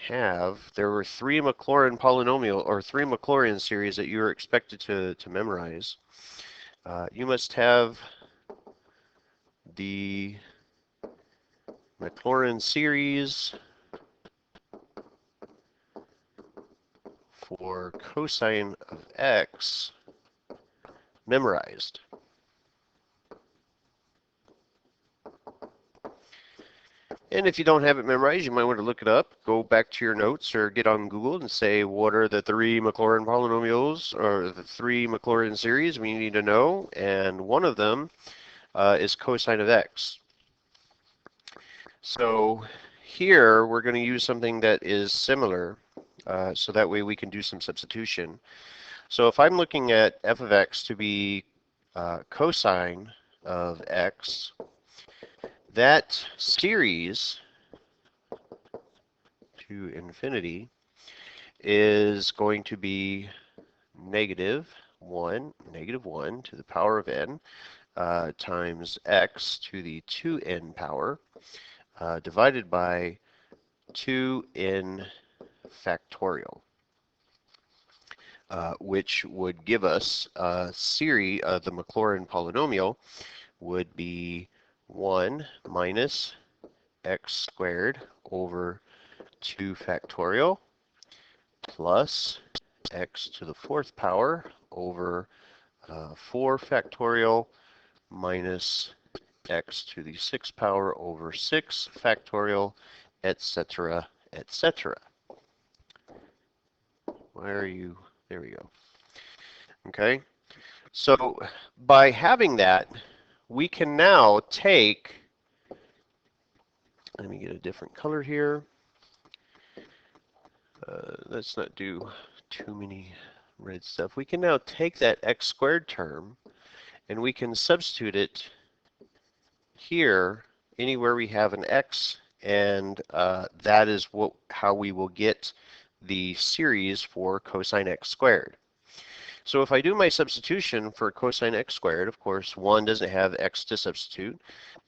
there were 3 Maclaurin polynomial, or 3 Maclaurin series that you were expected to memorize. You must have the Maclaurin series for cosine of x memorized. And if you don't have it memorized, you might want to look it up, go back to your notes, or get on Google and say, what are the 3 Maclaurin polynomials, or the 3 Maclaurin series we need to know? And one of them is cosine of x. So here we're going to use something that is similar, so that way we can do some substitution. So if I'm looking at f of x to be cosine of x, that series to infinity is going to be -1 to the power of n times x to the 2n power divided by 2n factorial, which would give us a series, the Maclaurin polynomial would be 1 minus x squared over 2 factorial plus x to the 4th power over 4 factorial minus x to the 6th power over 6 factorial, etc., etc. Where are you? There we go. Okay, so by having that, we can now take, let me get a different color here. Let's not do too many red stuff. We can now take that x squared term and we can substitute it here anywhere we have an x, and that is how we will get the series for cosine x squared. So if I do my substitution for cosine x squared, of course 1 doesn't have x to substitute,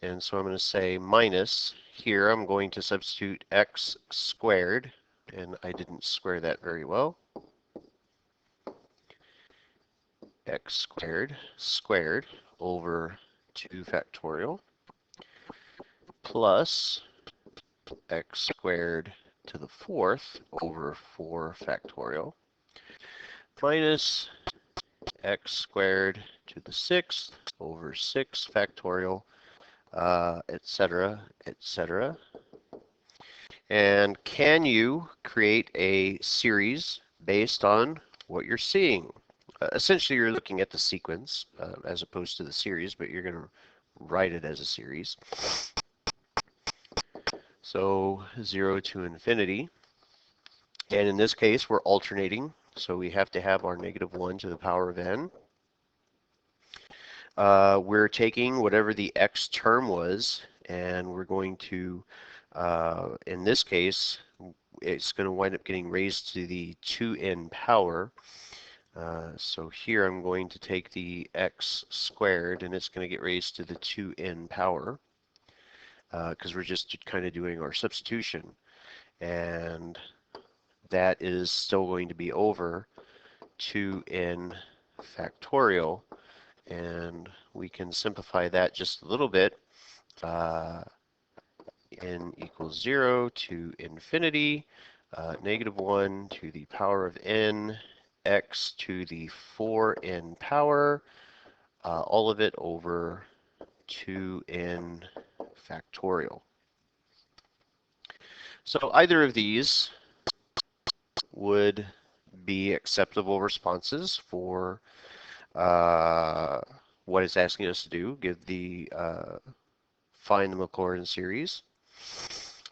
and so I'm going to say minus, here I'm going to substitute x squared, and I didn't square that very well, x squared squared over 2 factorial plus x squared to the 4th over 4 factorial minus x squared to the 6th over 6 factorial, etc., etc. And can you create a series based on what you're seeing? Essentially, you're looking at the sequence as opposed to the series, but you're going to write it as a series. So 0 to infinity. And in this case, we're alternating. So we have to have our -1 to the power of n. We're taking whatever the x term was, and we're going to, in this case, it's going to wind up getting raised to the 2n power. So here I'm going to take the x squared, and it's going to get raised to the 2n power, because we're just kind of doing our substitution. And that is still going to be over 2n factorial. And we can simplify that just a little bit. N equals 0 to infinity, -1 to the power of n, x to the 4n power, all of it over 2n factorial. So either of these would be acceptable responses for what it's asking us to do, find the Maclaurin series.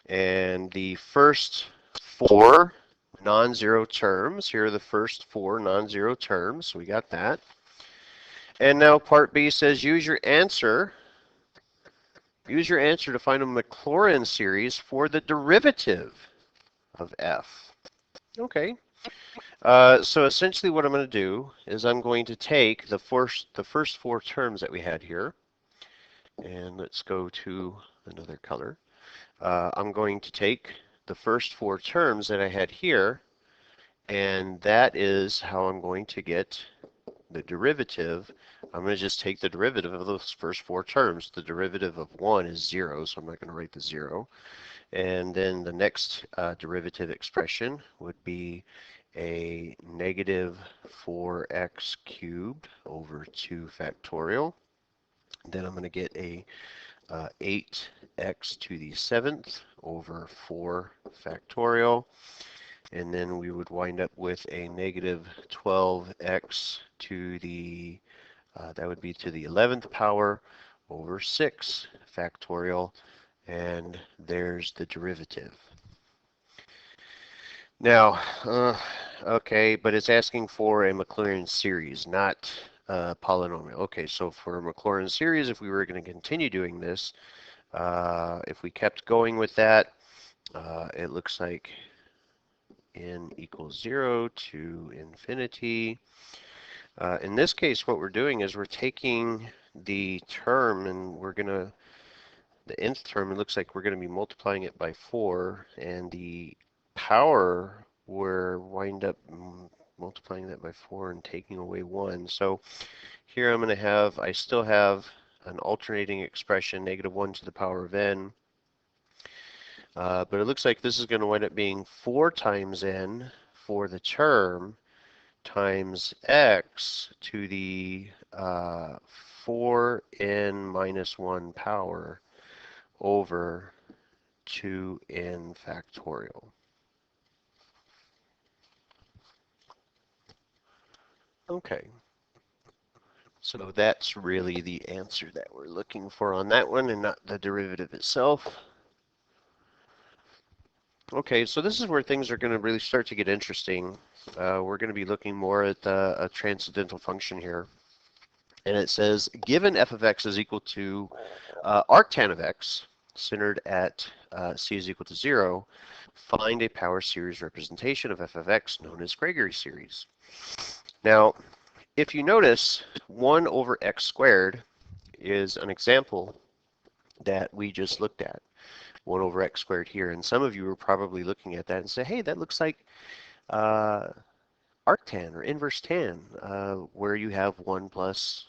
And the first 4 non-zero terms, here are the first 4 non-zero terms, so we got that. And now part B says use your answer to find a Maclaurin series for the derivative of f. Okay. So essentially what I'm going to do is I'm going to take the first 4 terms that we had here, and let's go to another color. I'm going to take the first 4 terms that I had here, and that is how I'm going to get the derivative. I'm going to just take the derivative of those first 4 terms. The derivative of 1 is 0, so I'm not going to write the 0. And then the next derivative expression would be a -4x cubed over 2 factorial. Then I'm going to get a 8x to the 7th over 4 factorial. And then we would wind up with a -12x to the, that would be to the 11th power over 6 factorial. And there's the derivative. Now, okay, but it's asking for a Maclaurin series, not polynomial. Okay, so for a Maclaurin series, if we were going to continue doing this, if we kept going with that, it looks like n equals 0 to infinity. In this case, what we're doing is we're taking the term and we're going to, the nth term, it looks like we're going to be multiplying it by 4, and the power, we're wind up multiplying that by 4 and taking away 1. So here I'm going to have, I still have an alternating expression, -1 to the power of n. But it looks like this is going to wind up being 4 times n for the term times x to the 4n minus 1 power over 2n factorial. Okay, so that's really the answer that we're looking for on that one and not the derivative itself. Okay, so this is where things are going to really start to get interesting. We're going to be looking more at a transcendental function here. And it says, given f of x is equal to arctan of x, centered at c is equal to 0, find a power series representation of f of x known as Gregory series. Now, if you notice, 1 over x squared is an example that we just looked at. 1 over x squared here. And some of you are probably looking at that and say, hey, that looks like arctan or inverse tan, where you have 1 plus,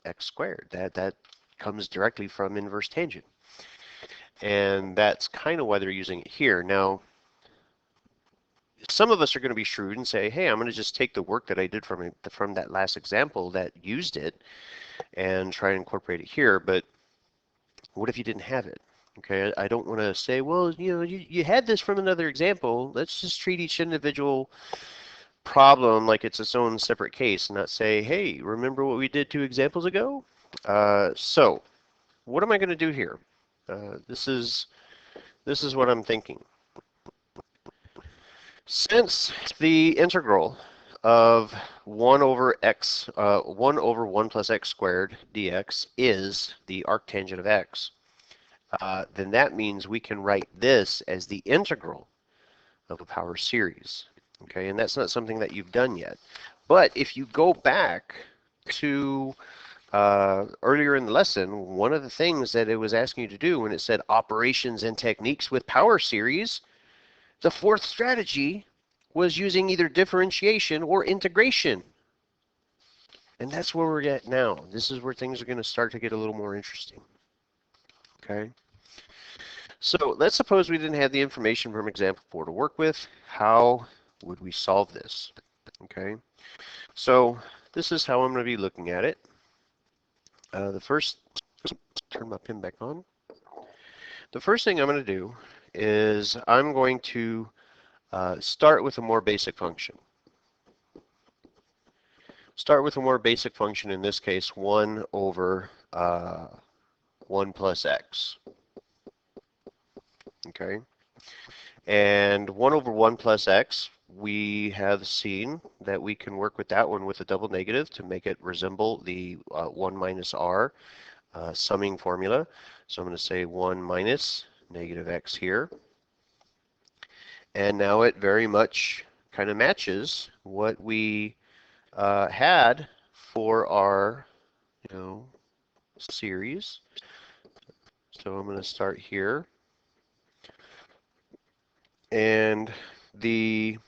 x squared. That comes directly from inverse tangent. And that's kind of why they're using it here. Now, some of us are going to be shrewd and say, hey, I'm going to just take the work that I did from that last example that used it and try and incorporate it here. But what if you didn't have it? Okay, I don't want to say, well, you had this from another example. Let's just treat each individual problem like it's its own separate case and not say, hey, remember what we did 2 examples ago? So what am I going to do here? This is what I'm thinking. Since the integral of 1 over 1 plus x squared dx is the arctangent of x, then that means we can write this as the integral of a power series. Okay, and that's not something that you've done yet. But if you go back to earlier in the lesson, one of the things that it was asking you to do when it said operations and techniques with power series, the fourth strategy was using either differentiation or integration. And that's where we're at now. This is where things are going to start to get a little more interesting. Okay. So let's suppose we didn't have the information from example 4 to work with. How would we solve this? Okay. So this is how I'm going to be looking at it. The first, turn my pen back on. The first thing I'm going to do is I'm going to start with a more basic function. Start with a more basic function, in this case 1 over 1 plus x. Okay, and 1 over 1 plus x, we have seen that we can work with that one with a double negative to make it resemble the 1 minus r summing formula. So I'm going to say 1 minus negative x here. And now it very much kind of matches what we had for our series. So I'm going to start here. And the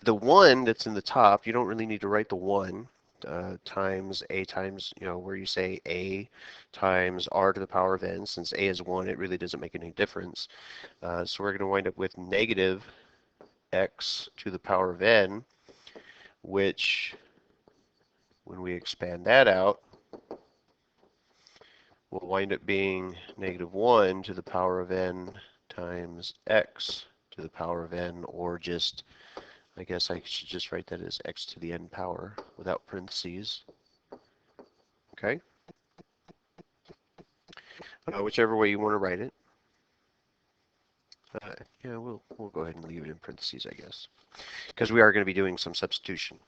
1 that's in the top, you don't really need to write the 1 times a times, where you say a times r to the power of n. Since a is 1, it really doesn't make any difference. So we're going to wind up with negative x to the power of n, which, when we expand that out, will wind up being negative 1 to the power of n times x to the power of n, or just, I guess I should just write that as x to the n power without parentheses. Okay? Whichever way you want to write it. Yeah, we'll go ahead and leave it in parentheses, I guess, because we are going to be doing some substitution.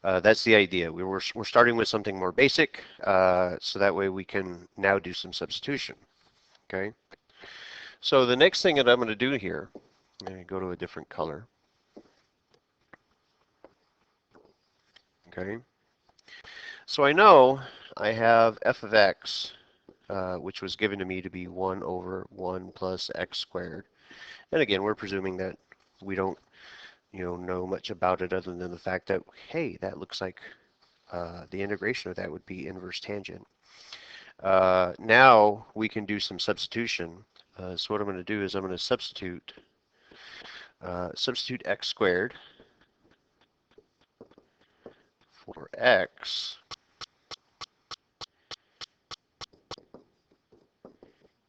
That's the idea. We're starting with something more basic, so that way we can now do some substitution. Okay? So the next thing that I'm going to do here, I'm going to go to a different color. Okay? So I know I have f of x, which was given to me to be 1 over 1 plus x squared. And again, we're presuming that we don't know much about it other than the fact that, hey, that looks like the integration of that would be inverse tangent. Now we can do some substitution. So what I'm going to do is I'm going to substitute x squared for x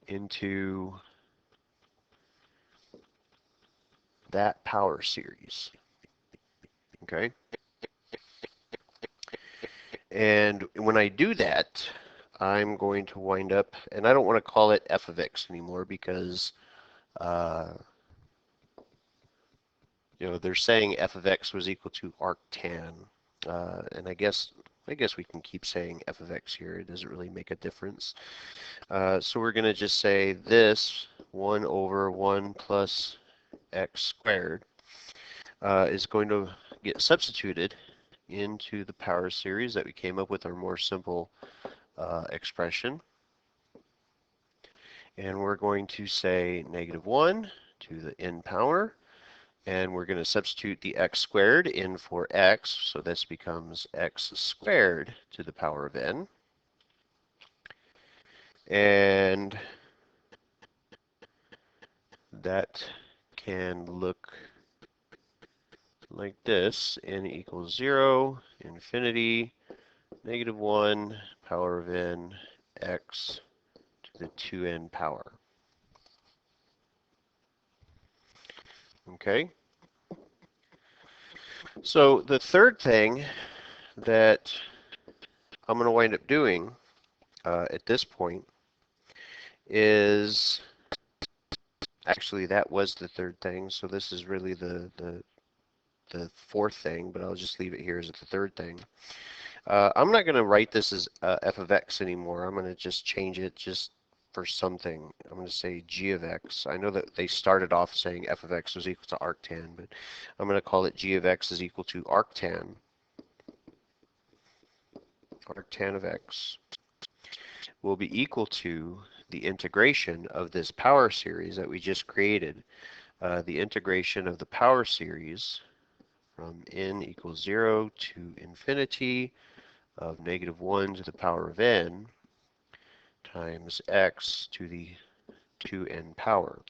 into that power series. Okay? And when I do that, I'm going to wind up, and I don't want to call it f of x anymore because they're saying f of x was equal to arctan, and I guess we can keep saying f of x here. It doesn't really make a difference. So we're going to just say this 1 over 1 plus x squared is going to get substituted into the power series that we came up with, our more simple expression. And we're going to say negative 1 to the n power. And we're going to substitute the x squared in for x. So this becomes x squared to the power of n. And that can look like this: n equals 0, infinity, -1, power of n, x to the 2n power. Okay? So the third thing that I'm going to wind up doing at this point is, actually that was the third thing, so this is really the fourth thing, but I'll just leave it here as the third thing. I'm not going to write this as f of x anymore. I'm going to just change it just for something. I'm going to say g of x. I know that they started off saying f of x was equal to arctan, but I'm going to call it g of x is equal to arctan of x will be equal to the integration of this power series that we just created. The integration of the power series from n equals 0 to infinity of -1 to the power of n times x to the 2n power.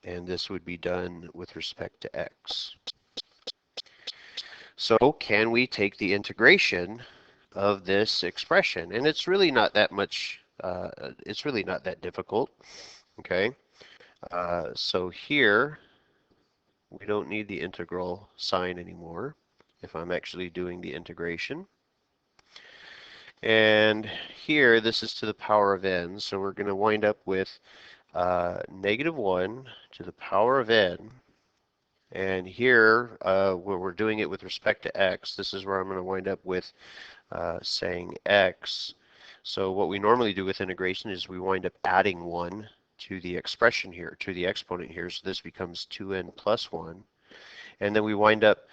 And this would be done with respect to x. So can we take the integration of this expression? And it's really not that much, it's really not that difficult. Okay, so here we don't need the integral sign anymore if I'm actually doing the integration. And here, this is to the power of n, so we're going to wind up with -1 to the power of n. And here, where we're doing it with respect to x, this is where I'm going to wind up with saying x. So what we normally do with integration is we wind up adding 1 to the expression here, to the exponent here, so this becomes 2n plus 1. And then we wind up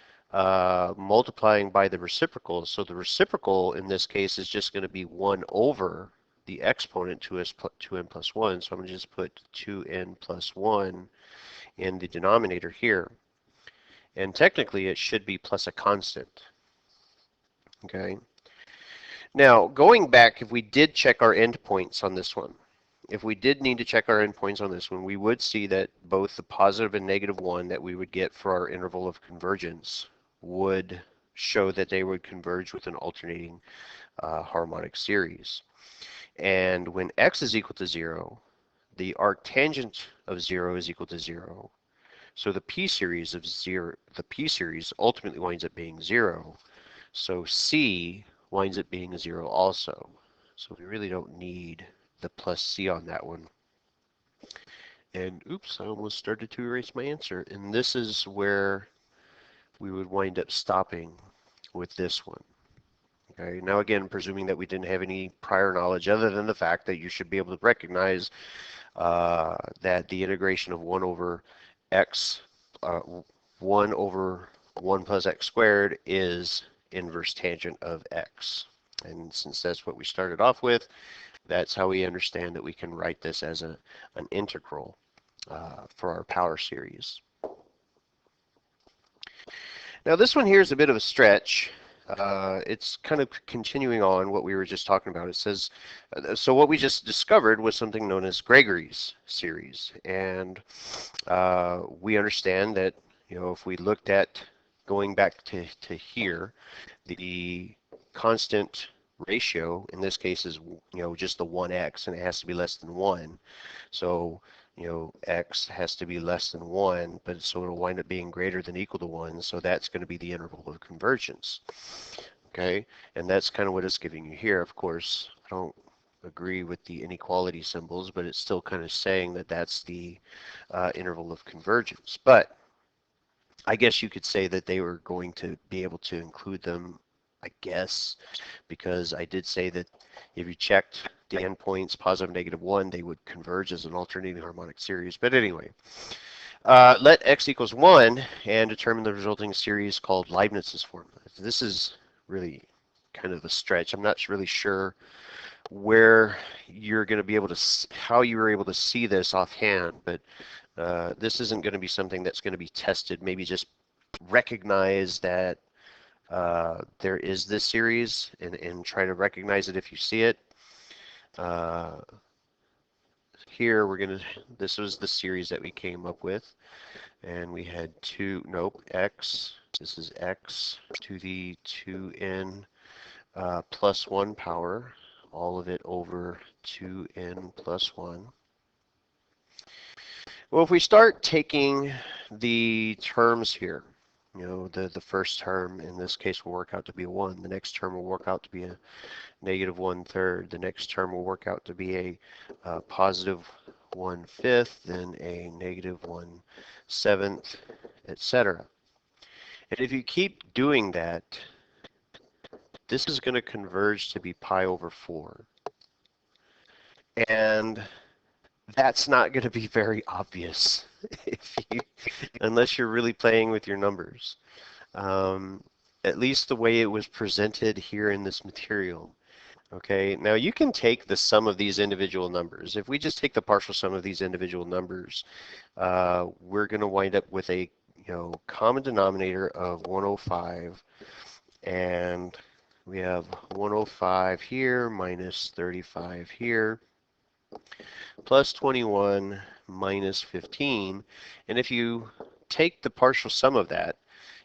multiplying by the reciprocal. So the reciprocal in this case is just going to be 1 over the exponent 2n plus 1. So I'm going to just put 2n plus 1 in the denominator here. And technically it should be plus a constant. Okay. Now going back, if we did check our endpoints on this one, if we did need to check our endpoints on this one, we would see that both the positive and -1 that we would get for our interval of convergence would show that they would converge with an alternating harmonic series. And when x is equal to 0, the arctangent of 0 is equal to 0. So the p-series of 0, the p-series ultimately winds up being 0. So c winds up being 0 also. So we really don't need the plus c on that one. And oops, I almost started to erase my answer. And this is where we would wind up stopping with this one. Okay, now again, presuming that we didn't have any prior knowledge other than the fact that you should be able to recognize that the integration of 1 over x, 1 over 1 plus x squared is inverse tangent of x. And since that's what we started off with, that's how we understand that we can write this as an integral for our power series. Now this one here is a bit of a stretch. It's kind of continuing on what we were just talking about. It says, so what we just discovered was something known as Gregory's series. And we understand that, you know, if we looked at going back to here, the constant ratio in this case is, you know, just the 1x, and it has to be less than 1. So, you know, x has to be less than 1, but so it'll wind up being greater than equal to 1, so that's going to be the interval of convergence. Okay, and that's kind of what it's giving you here. Of course, I don't agree with the inequality symbols, but it's still kind of saying that that's the interval of convergence. But I guess you could say that they were going to be able to include them, I guess, because I did say that if you checked the endpoints, positive, -1, they would converge as an alternating harmonic series. But anyway, let x equals 1 and determine the resulting series called Leibniz's formula. This is really kind of a stretch. I'm not really sure where you're going to be able to, how you were able to see this offhand, but this isn't going to be something that's going to be tested. Maybe just recognize that there is this series and try to recognize it if you see it. here this was the series that we came up with, and we had x, this is x to the 2n plus 1 power, all of it over 2n plus 1. Well, if we start taking the terms here, the first term in this case will work out to be a 1. The next term will work out to be a negative 1/3. The next term will work out to be a positive 1/5, then a negative 1/7, etc. And if you keep doing that, this is going to converge to be pi over 4. And that's not going to be very obvious unless you're really playing with your numbers. At least the way it was presented here in this material. Okay, now you can take the sum of these individual numbers. If we just take the partial sum of these individual numbers, we're going to wind up with a common denominator of 105, and we have 105 here minus 35 here, plus 21 minus 15, and if you take the partial sum of that,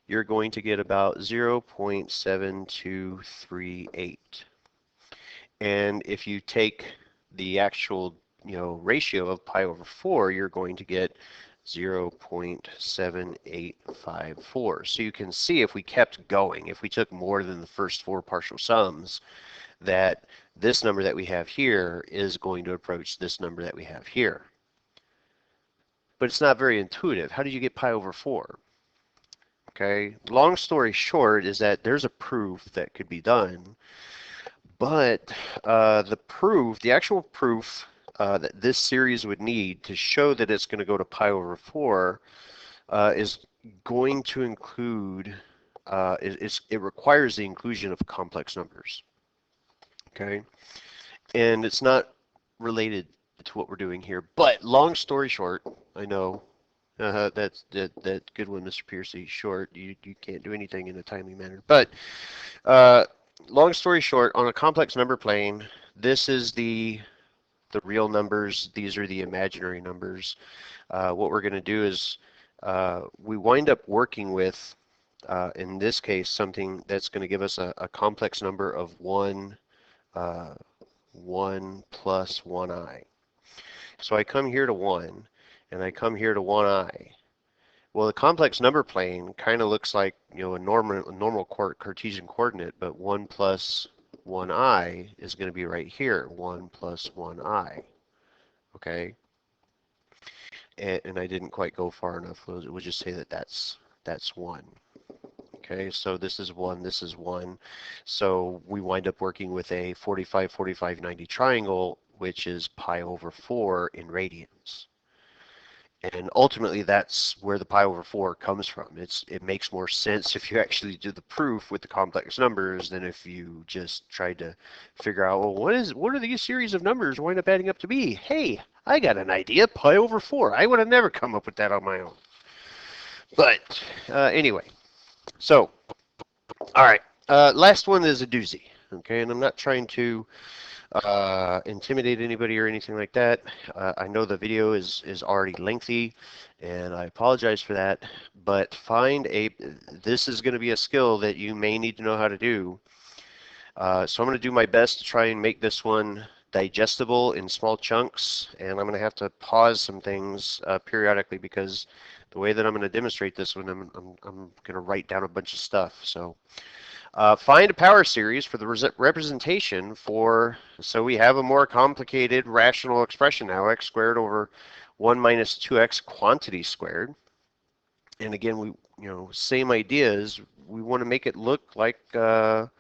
you're going to get about 0.7238. And if you take the actual ratio of pi over 4, you're going to get 0.7854. So you can see if we kept going, if we took more than the first 4 partial sums, that this number that we have here is going to approach this number that we have here. But it's not very intuitive. How did you get pi over 4? Okay, long story short is that there's a proof that could be done, but the actual proof that this series would need to show that it's going to go to pi over 4 is going to include, it requires the inclusion of complex numbers. Okay, and it's not related to what we're doing here, but long story short, I know that's that good one, Mr. Piercy. Short, you can't do anything in a timely manner, but long story short, on a complex number plane, this is the real numbers, these are the imaginary numbers. What we're going to do is we wind up working with, in this case, something that's going to give us a complex number of 1 plus 1i. So I come here to 1, and I come here to 1i. Well, the complex number plane kind of looks like a normal Cartesian coordinate, but 1 plus 1i is going to be right here, 1 plus 1i. Okay, and I didn't quite go far enough. We'll just say that that's 1. Okay, so this is 1, this is 1. So we wind up working with a 45, 45, 90 triangle, which is pi over 4 in radians. And ultimately, that's where the pi over 4 comes from. It makes more sense if you actually do the proof with the complex numbers than if you just tried to figure out, well, what are these series of numbers wind up adding up to be? Hey, I got an idea, pi over 4. I would have never come up with that on my own. But anyway, so, all right, last one is a doozy. Okay, and I'm not trying to intimidate anybody or anything like that. I know the video is already lengthy, and I apologize for that, but this is going to be a skill that you may need to know how to do. So I'm going to do my best to try and make this one digestible in small chunks, and I'm going to have to pause some things periodically because the way that I'm going to demonstrate this one, I'm going to write down a bunch of stuff. So find a power series for the representation so we have a more complicated rational expression now, x squared over 1 minus 2x quantity squared. And again, same ideas. We want to make it look like a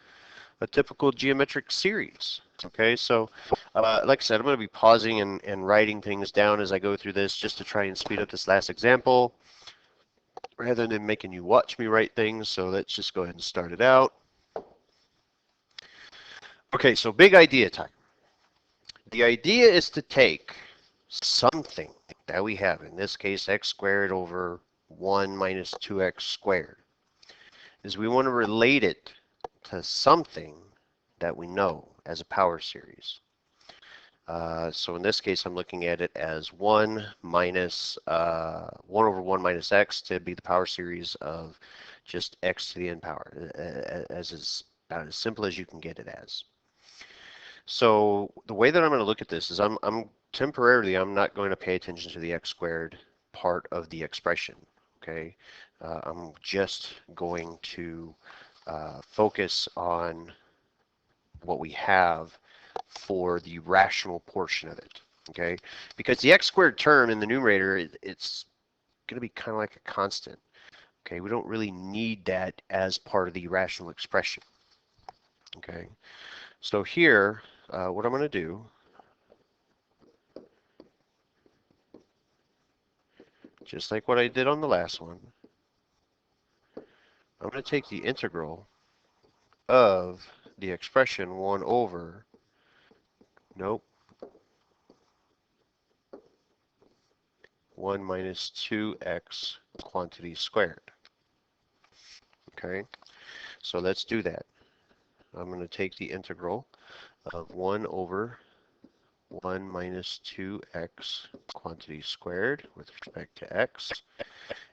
typical geometric series. Okay, so like I said, I'm going to be pausing and writing things down as I go through this just to try and speed up this last example rather than making you watch me write things. So let's just go ahead and start it out. Okay, so big idea time. The idea is to take something that we have, in this case x squared over 1 minus 2x squared, is we want to relate it to something that we know as a power series. So in this case, I'm looking at it as 1 minus 1 over 1 minus x to be the power series of just x to the n power, as is about as simple as you can get it as. So the way that I'm going to look at this is I'm temporarily I'm not going to pay attention to the x squared part of the expression. Okay, I'm just going to focus on what we have for the rational portion of it. Okay, because the x squared term in the numerator, it's going to be kind of like a constant. Okay, we don't really need that as part of the rational expression. Okay, so here, what I'm going to do, just like what I did on the last one, I'm going to take the integral of the expression 1 over, nope, 1 minus 2x quantity squared. Okay, so let's do that. I'm going to take the integral of 1 over 1 minus 2x quantity squared with respect to x.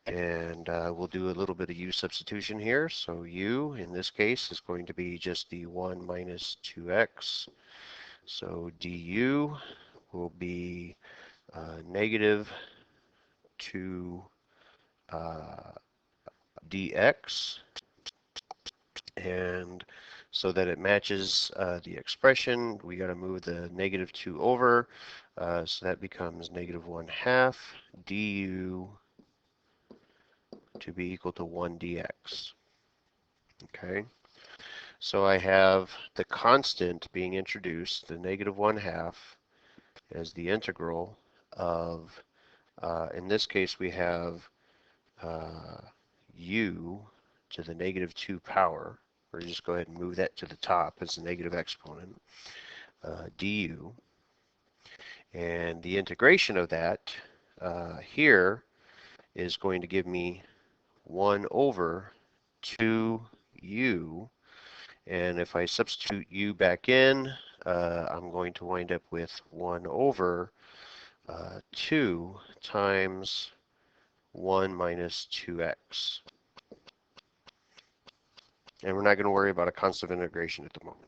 And we'll do a little bit of u substitution here. So u, in this case, is going to be just the 1 minus 2x. So du will be negative 2 dx. And so that it matches the expression, we got to move the negative 2 over. So that becomes negative 1/2 du to be equal to 1 dx. Okay, so I have the constant being introduced, the negative 1/2, as the integral of, in this case we have u to the negative 2 power, or just go ahead and move that to the top as the negative exponent, du. And the integration of that here is going to give me 1 over 2u. And if I substitute u back in, I'm going to wind up with 1 over 2 times 1 minus 2x. And we're not going to worry about a constant integration at the moment.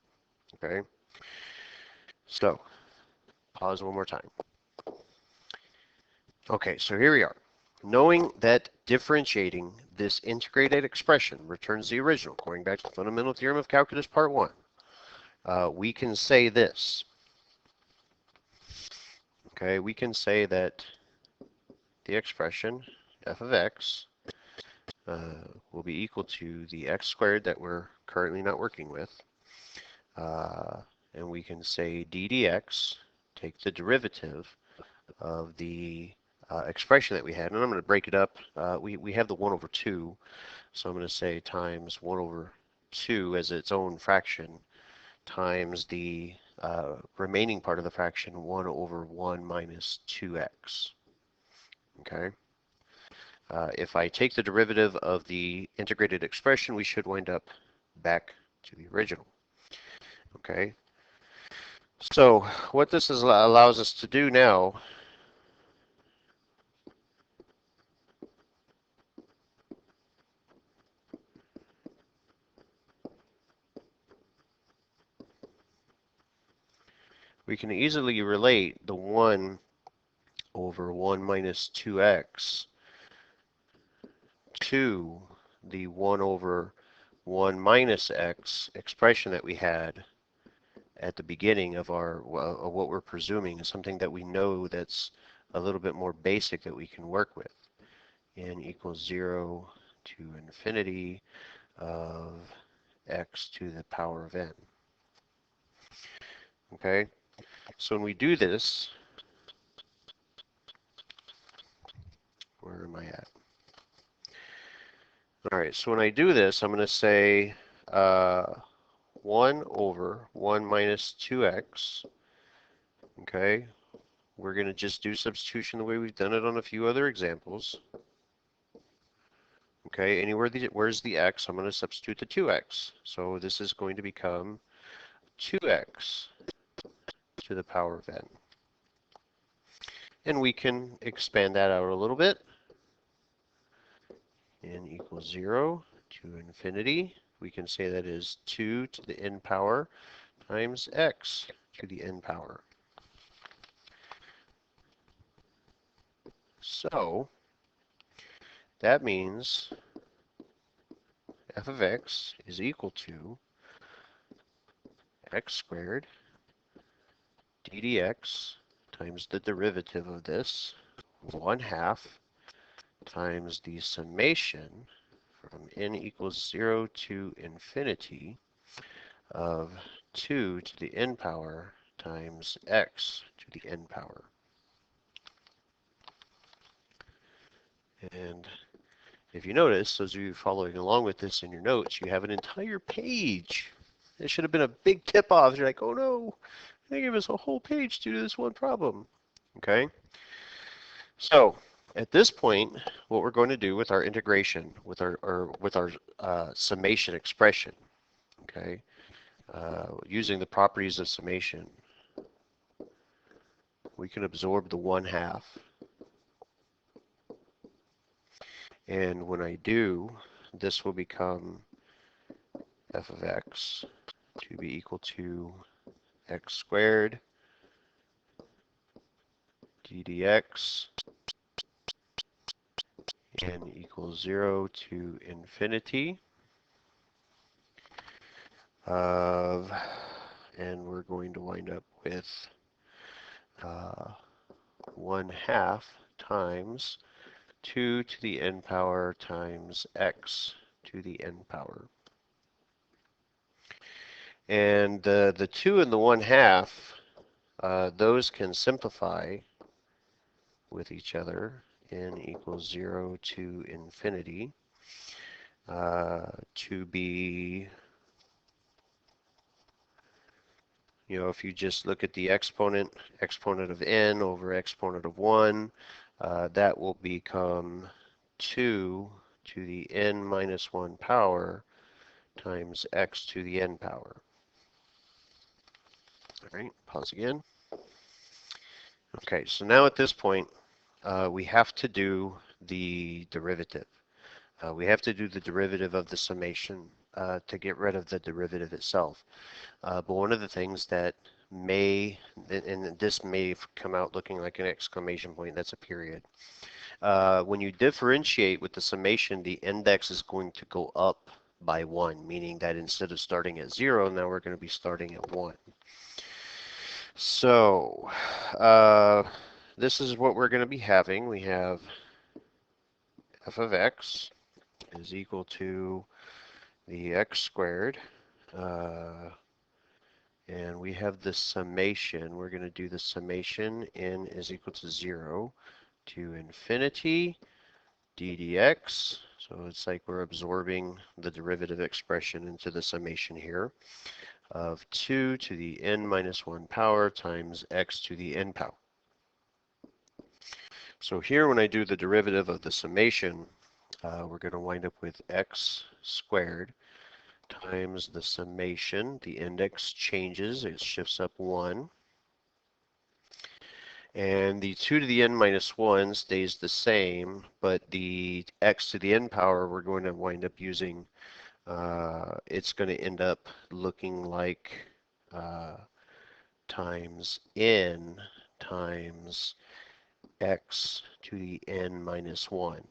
Okay? So, pause one more time. Okay, so here we are. Knowing that differentiating this integrated expression returns the original, going back to the fundamental theorem of calculus part 1, we can say this. Okay, we can say that the expression f of x will be equal to the x squared that we're currently not working with. And we can say d dx, take the derivative of the expression that we had. And I'm going to break it up. We have the 1 over 2. So I'm going to say times 1 over 2 as its own fraction times the remaining part of the fraction 1 over 1 minus 2x. Okay. If I take the derivative of the integrated expression, we should wind up back to the original. Okay. So what this allows us to do now we can easily relate the 1 over 1 minus 2x to the 1 over 1 minus x expression that we had at the beginning of our of what we're presuming is something that we know that's a little bit more basic that we can work with. N equals 0 to infinity of x to the power of n. Okay, so when we do this, where am I at? All right, so when I do this, I'm going to say 1 over 1 minus 2x. Okay, we're going to just do substitution the way we've done it on a few other examples. Okay, anywhere where's the x, I'm going to substitute the 2x. So this is going to become 2x to the power of n. And we can expand that out a little bit. N equals 0 to infinity. We can say that is 2 to the n power times x to the n power. So that means f of x is equal to x squared d dx times the derivative of this, 1/2 times the summation from n equals 0 to infinity of 2 to the n power times x to the n power. And if you notice, those of you following along with this in your notes, you have an entire page. It should have been a big tip-off. You're like, oh no, they gave us a whole page to do this one problem. Okay? So at this point, what we're going to do with our integration, with our summation expression, okay, using the properties of summation, we can absorb the 1/2. And when I do, this will become f of x to be equal to x squared d dx n equals 0 to infinity of, and we're going to wind up with 1/2 times 2 to the n power times x to the n power. And the 2 and the 1/2, those can simplify with each other. N equals 0 to infinity to be, you know, if you just look at the exponent of n over exponent of 1, that will become 2 to the n minus 1 power times x to the n power. All right, pause again. Okay, so now at this point, we have to do the derivative. We have to do the derivative of the summation to get rid of the derivative itself. But one of the things that may, and this may come out looking like an exclamation point, that's a period. When you differentiate with the summation, the index is going to go up by 1, meaning that instead of starting at 0, now we're going to be starting at 1. So this is what we're going to be having. We have f of x is equal to the x squared, and we have the summation. We're going to do the summation n is equal to 0 to infinity d dx. So it's like we're absorbing the derivative expression into the summation here of 2 to the n minus 1 power times x to the n power. So here when I do the derivative of the summation, we're going to wind up with x squared times the summation. The index changes, it shifts up 1. And the 2 to the n minus 1 stays the same, but the x to the n power we're going to wind up using, it's going to end up looking like times n times x to the n minus 1.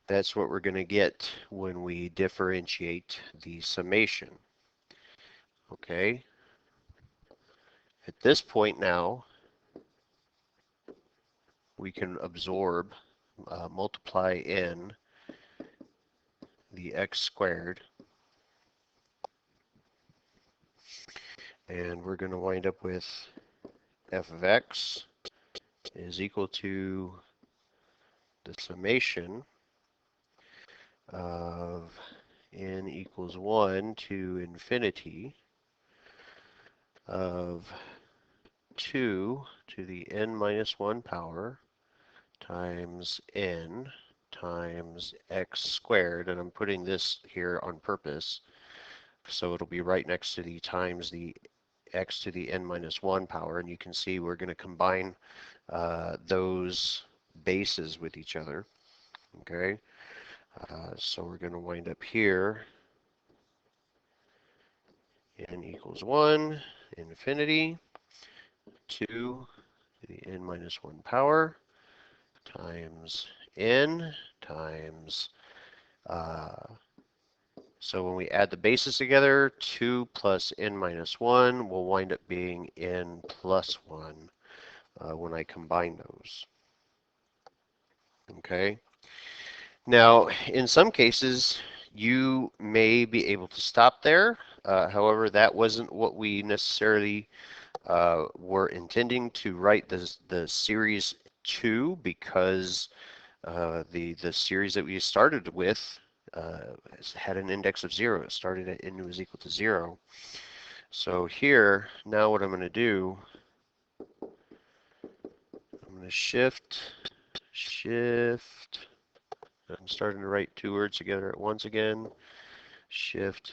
That's what we're going to get when we differentiate the summation. Okay. At this point now, we can absorb, multiply in the x squared, and we're going to wind up with f of x is equal to the summation of n equals 1 to infinity of 2 to the n minus 1 power times n times x squared, and I'm putting this here on purpose so it'll be right next to the times the x to the n minus 1 power, and you can see we're going to combine those bases with each other. Okay, so we're going to wind up here, n equals 1, infinity, 2 to the n minus 1 power, times n times, so when we add the bases together, 2 plus n minus 1 will wind up being n plus 1 when I combine those. Okay. Now, in some cases, you may be able to stop there. However, that wasn't what we necessarily were intending to write the series to, because the series that we started with had an index of 0. It started at n was equal to 0. So here, now what I'm going to do, I'm going to shift. I'm starting to write two words together at once again. Shift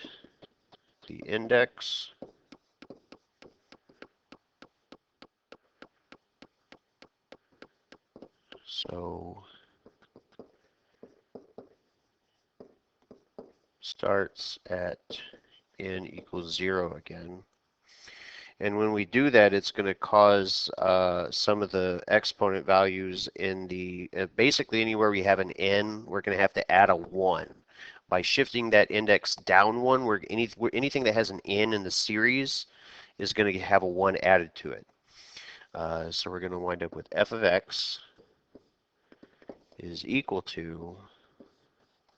the index. So starts at n equals 0 again. And when we do that, it's going to cause some of the exponent values in the, basically anywhere we have an n, we're going to have to add a 1. By shifting that index down 1, anything that has an n in the series is going to have a 1 added to it. So we're going to wind up with f of x is equal to,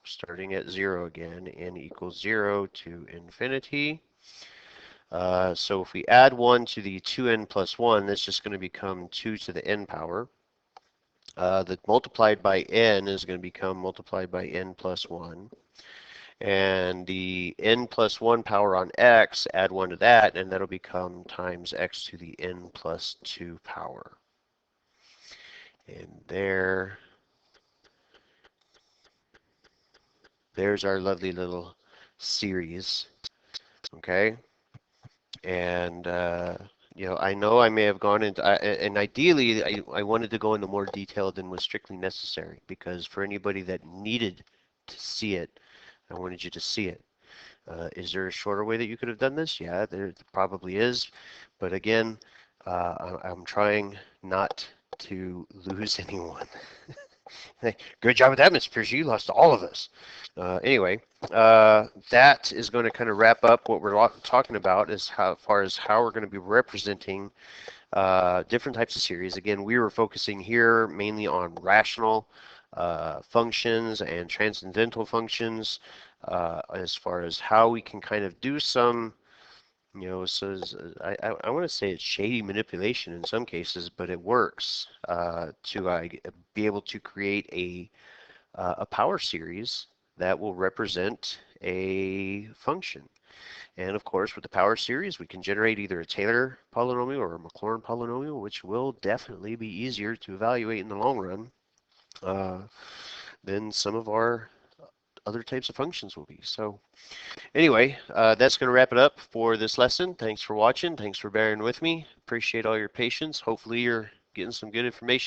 starting at 0 again, n equals 0 to infinity. So if we add 1 to the 2n plus 1, that's just going to become 2 to the n power. The multiplied by n is going to become multiplied by n plus 1. And the n plus 1 power on x, add 1 to that, and that'll become times x to the n plus 2 power. And there's our lovely little series. Okay. And you know I may have gone into, and ideally I wanted to go into more detail than was strictly necessary, because for anybody that needed to see it, I wanted you to see it. Is there a shorter way that you could have done this? Yeah, there probably is, but again, I'm trying not to lose anyone. Good job with that, Mr. Pierce. You lost all of us. Anyway, that is going to kind of wrap up what we're talking about as far as how we're going to be representing different types of series. Again, we were focusing here mainly on rational functions and transcendental functions, as far as how we can kind of do some, you know, so I want to say it's shady manipulation in some cases, but it works to be able to create a power series that will represent a function. And of course, with the power series, we can generate either a Taylor polynomial or a Maclaurin polynomial, which will definitely be easier to evaluate in the long run than some of our other types of functions will be. So anyway, that's going to wrap it up for this lesson. Thanks for watching. Thanks for bearing with me. Appreciate all your patience. Hopefully you're getting some good information.